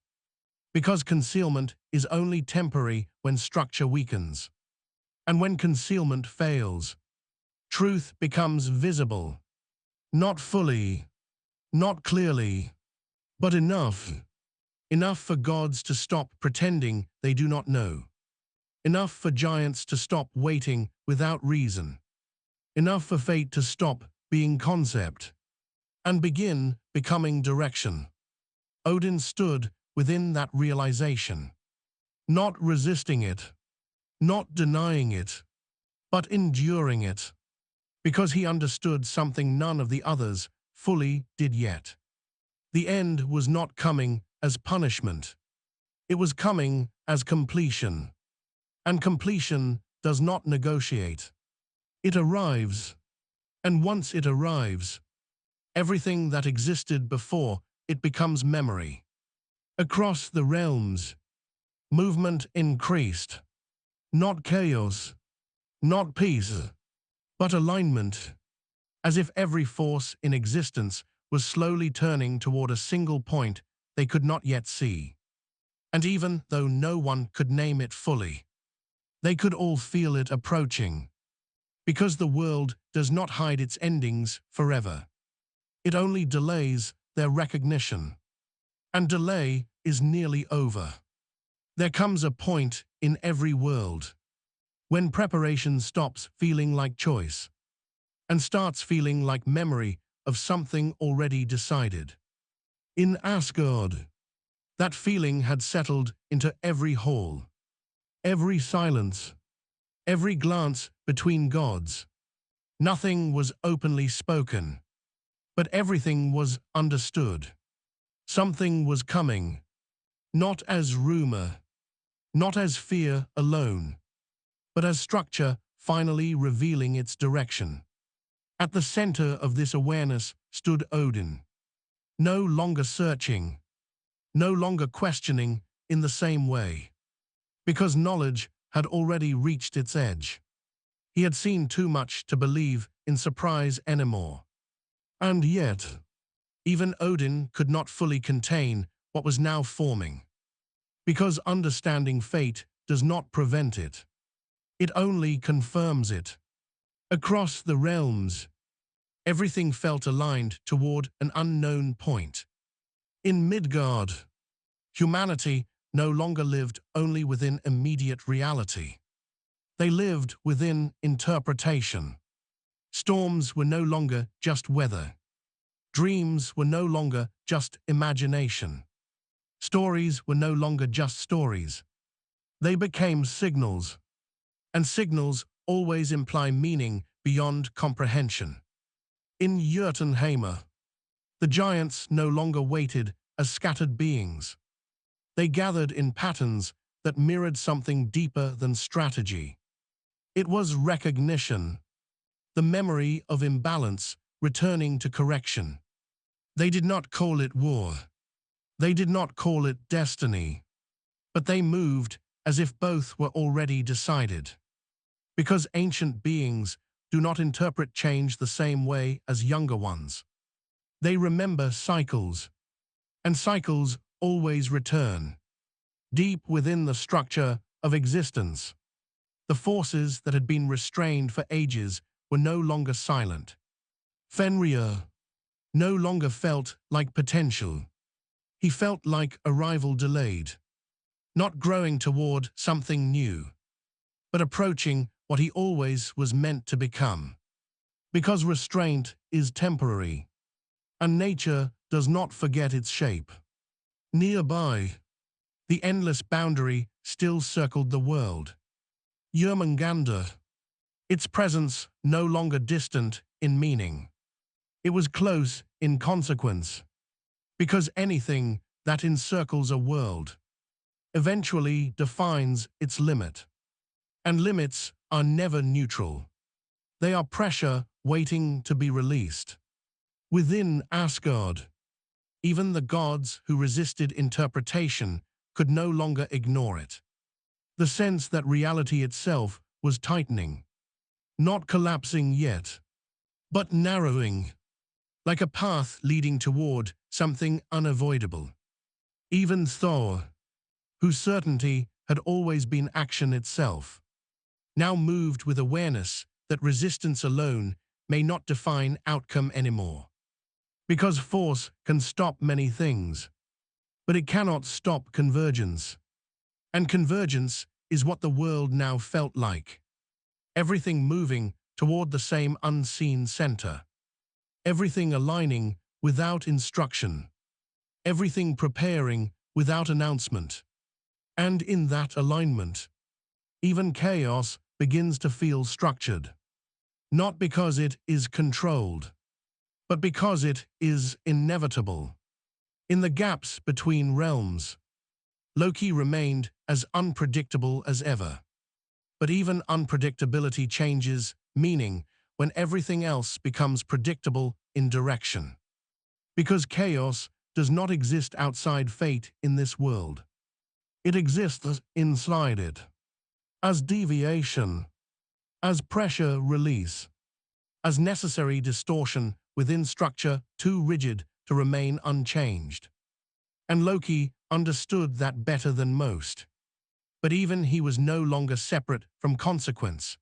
Because concealment is only temporary when structure weakens. And when concealment fails, truth becomes visible. Not fully, not clearly, but enough. Enough for gods to stop pretending they do not know. Enough for giants to stop waiting without reason. Enough for fate to stop being concept and begin becoming direction. Odin stood within that realization, not resisting it, not denying it, but enduring it, because he understood something none of the others fully did yet. The end was not coming as punishment. It was coming as completion. And completion does not negotiate. It arrives. And once it arrives, everything that existed before it becomes memory. Across the realms, movement increased. Not chaos, not peace, but alignment, as if every force in existence was slowly turning toward a single point they could not yet see. And even though no one could name it fully, they could all feel it approaching. Because the world does not hide its endings forever. It only delays their recognition. And delay is nearly over. There comes a point in every world when preparation stops feeling like choice and starts feeling like memory of something already decided. In Asgard, that feeling had settled into every hall, every silence, every glance between gods. Nothing was openly spoken, but everything was understood. Something was coming, not as rumor, not as fear alone, but as structure finally revealing its direction. At the center of this awareness stood Odin, no longer searching, no longer questioning in the same way, because knowledge had already reached its edge. He had seen too much to believe in surprise anymore. And yet, even Odin could not fully contain what was now forming. Because understanding fate does not prevent it. It only confirms it. Across the realms, everything felt aligned toward an unknown point. In Midgard, humanity no longer lived only within immediate reality. They lived within interpretation. Storms were no longer just weather. Dreams were no longer just imagination. Stories were no longer just stories. They became signals, and signals always imply meaning beyond comprehension. In Jotunheimr, the giants no longer waited as scattered beings. They gathered in patterns that mirrored something deeper than strategy. It was recognition, the memory of imbalance returning to correction. They did not call it war. They did not call it destiny. But they moved as if both were already decided. Because ancient beings do not interpret change the same way as younger ones. They remember cycles, and cycles always return. Deep within the structure of existence, the forces that had been restrained for ages were no longer silent. Fenrir no longer felt like potential. He felt like arrival delayed, not growing toward something new, but approaching what he always was meant to become. Because restraint is temporary, and nature does not forget its shape. Nearby, the endless boundary still circled the world. Jörmungandr, its presence no longer distant in meaning. It was close in consequence, because anything that encircles a world eventually defines its limit. And limits are never neutral. They are pressure waiting to be released. Within Asgard, even the gods who resisted interpretation could no longer ignore it. The sense that reality itself was tightening, not collapsing yet, but narrowing, like a path leading toward something unavoidable. Even Thor, whose certainty had always been action itself, now moved with awareness that resistance alone may not define outcome anymore. Because force can stop many things, but it cannot stop convergence. And convergence is what the world now felt like. Everything moving toward the same unseen center. Everything aligning without instruction. Everything preparing without announcement. And in that alignment, even chaos begins to feel structured. Not because it is controlled, but because it is inevitable. In the gaps between realms, Loki remained as unpredictable as ever. But even unpredictability changes meaning when everything else becomes predictable in direction. Because chaos does not exist outside fate in this world. It exists inside it. As deviation, as pressure release, as necessary distortion within structure too rigid to remain unchanged. And Loki understood that better than most. But even he was no longer separate from consequence.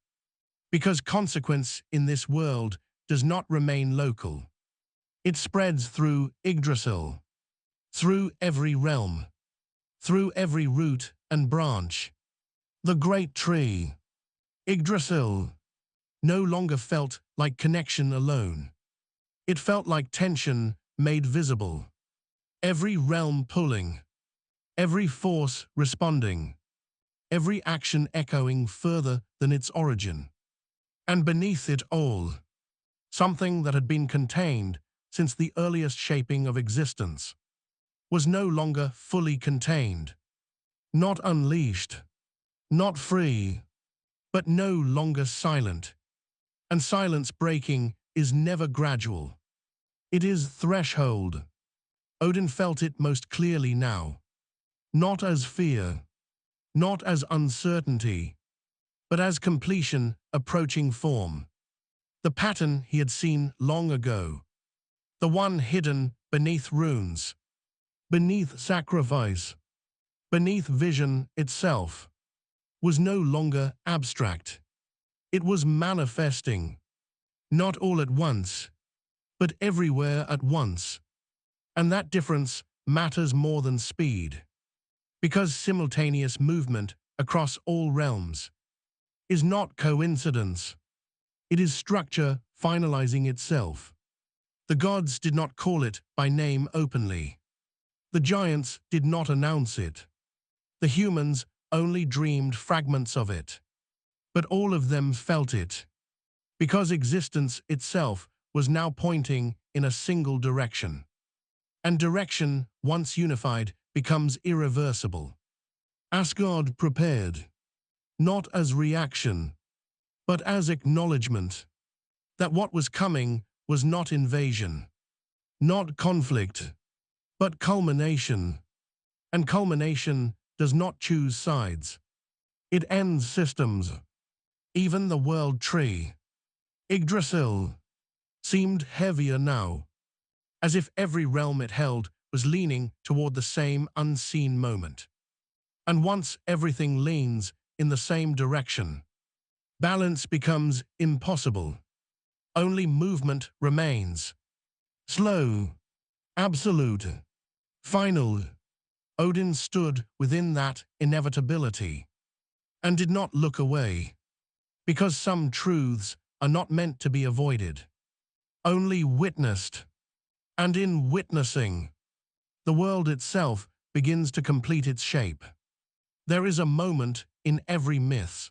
Because consequence in this world does not remain local. It spreads through Yggdrasil, through every realm, through every root and branch. The great tree, Yggdrasil, no longer felt like connection alone. It felt like tension made visible. Every realm pulling, every force responding, every action echoing further than its origin. And beneath it all, something that had been contained since the earliest shaping of existence, was no longer fully contained, not unleashed, not free, but no longer silent. And silence breaking is never gradual. It is threshold. Odin felt it most clearly now. Not as fear, not as uncertainty, but as completion approaching form. The pattern he had seen long ago. The one hidden beneath runes, beneath sacrifice, beneath vision itself, was no longer abstract. It was manifesting, not all at once, but everywhere at once. And that difference matters more than speed, because simultaneous movement across all realms is not coincidence. It is structure finalizing itself. The gods did not call it by name openly. The giants did not announce it. The humans only dreamed fragments of it. But all of them felt it, because existence itself was now pointing in a single direction. And direction, once unified, becomes irreversible. Asgard prepared, not as reaction, but as acknowledgement, that what was coming was not invasion, not conflict, but culmination. And culmination does not choose sides. It ends systems. Even the world tree, Yggdrasil, seemed heavier now, as if every realm it held was leaning toward the same unseen moment. And once everything leans in the same direction, balance becomes impossible. Only movement remains. Slow, absolute, final. Odin stood within that inevitability and did not look away, because some truths are not meant to be avoided, only witnessed. And in witnessing, the world itself begins to complete its shape. There is a moment in every myth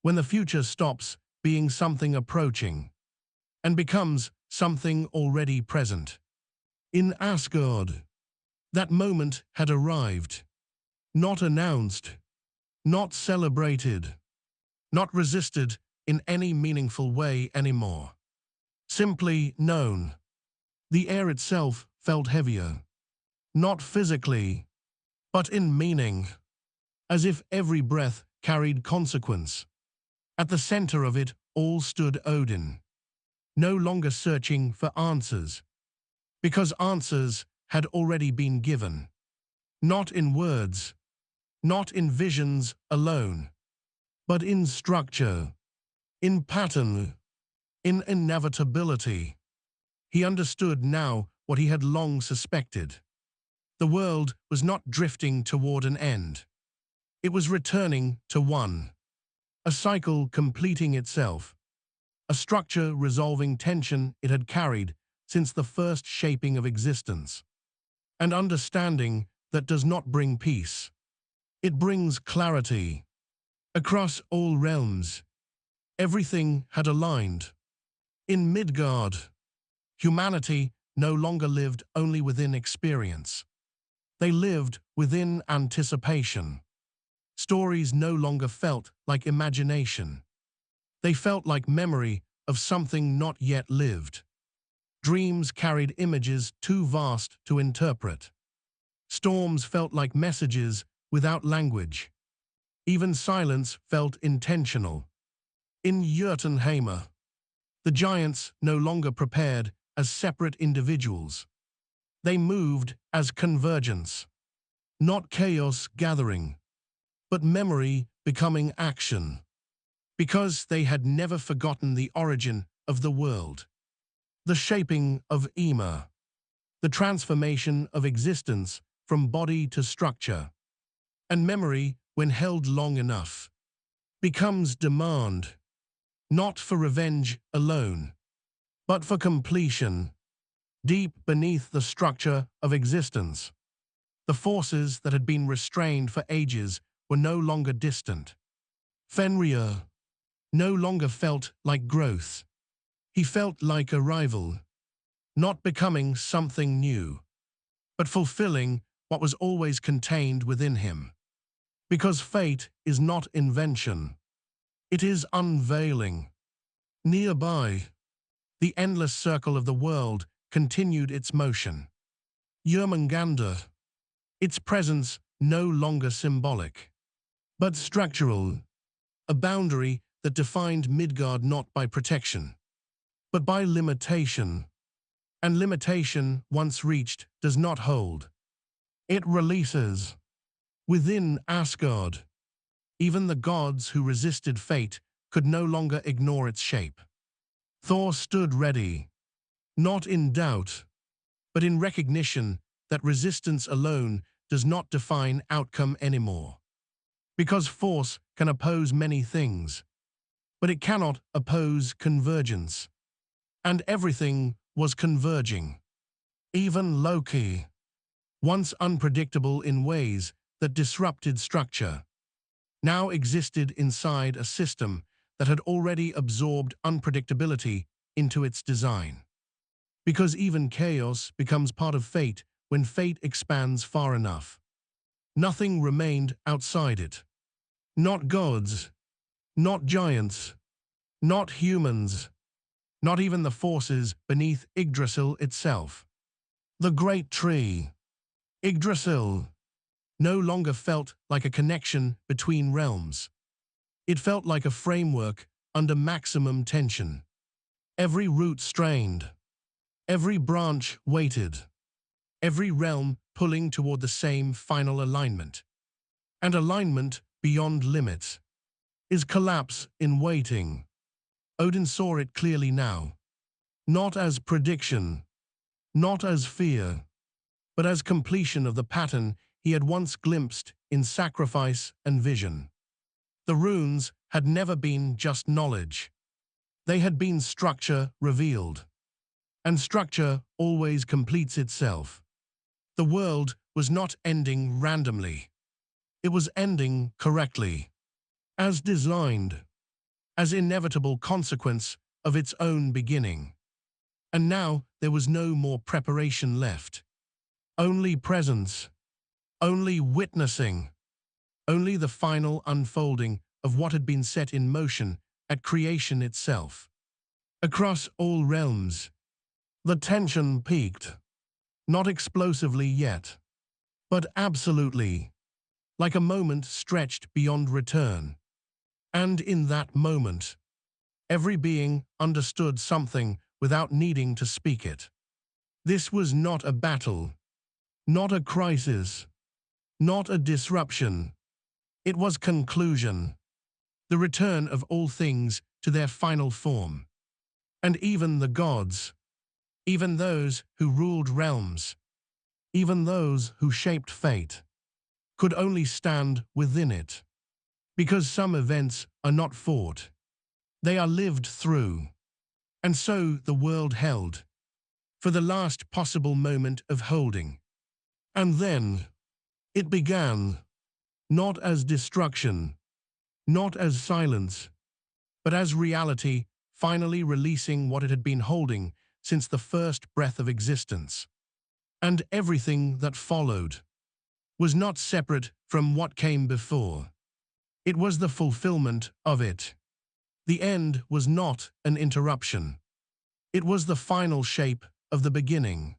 when the future stops being something approaching and becomes something already present. In Asgard, that moment had arrived, not announced, not celebrated, not resisted in any meaningful way anymore. Simply known. The air itself felt heavier, not physically, but in meaning, as if every breath carried consequence. At the center of it all stood Odin, no longer searching for answers, because answers had already been given. Not in words, not in visions alone, but in structure, in pattern, in inevitability. He understood now what he had long suspected. The world was not drifting toward an end. It was returning to one. A cycle completing itself. A structure resolving tension it had carried since the first shaping of existence. An understanding that does not bring peace. It brings clarity. Across all realms, everything had aligned. In Midgard, humanity no longer lived only within experience. They lived within anticipation. Stories no longer felt like imagination. They felt like memory of something not yet lived. Dreams carried images too vast to interpret. Storms felt like messages without language. Even silence felt intentional. In Jotunheim, the giants no longer prepared as separate individuals. They moved as convergence, not chaos gathering, but memory becoming action, because they had never forgotten the origin of the world, the shaping of Ymir, the transformation of existence from body to structure. And memory, when held long enough, becomes demand, not for revenge alone, but for completion. Deep beneath the structure of existence, the forces that had been restrained for ages were no longer distant. Fenrir no longer felt like growth. He felt like arrival, not becoming something new, but fulfilling what was always contained within him. Because fate is not invention, it is unveiling. Nearby, the endless circle of the world continued its motion. Jörmungandr, its presence no longer symbolic, but structural, a boundary that defined Midgard not by protection, but by limitation. And limitation, once reached, does not hold. It releases. Within Asgard, even the gods who resisted fate could no longer ignore its shape. Thor stood ready, not in doubt, but in recognition that resistance alone does not define outcome anymore. Because force can oppose many things, but it cannot oppose convergence. and everything was converging. Even Loki, once unpredictable in ways that disrupted structure, now existed inside a system that had already absorbed unpredictability into its design. Because even chaos becomes part of fate when fate expands far enough. Nothing remained outside it. Not gods, not giants, not humans, not even the forces beneath Yggdrasil itself. The great tree, Yggdrasil, no longer felt like a connection between realms. It felt like a framework under maximum tension. Every root strained, every branch weighted, every realm pulling toward the same final alignment. And alignment beyond limits is collapse in waiting. Odin saw it clearly now, not as prediction, not as fear, but as completion of the pattern he had once glimpsed in sacrifice and vision. The runes had never been just knowledge. They had been structure revealed. And structure always completes itself. The world was not ending randomly. It was ending correctly, as designed, as inevitable consequence of its own beginning. And now there was no more preparation left. Only presence, only witnessing, only the final unfolding of what had been set in motion at creation itself. Across all realms, the tension peaked, not explosively yet, but absolutely, like a moment stretched beyond return. And in that moment, every being understood something without needing to speak it. This was not a battle, not a crisis, not a disruption. It was conclusion, the return of all things to their final form. And even the gods, even those who ruled realms, even those who shaped fate, could only stand within it. Because some events are not fought, they are lived through. And so the world held, for the last possible moment of holding. And then it began, not as destruction, not as silence, but as reality finally releasing what it had been holding since the first breath of existence. And everything that followed was not separate from what came before. It was the fulfillment of it. The end was not an interruption. It was the final shape of the beginning.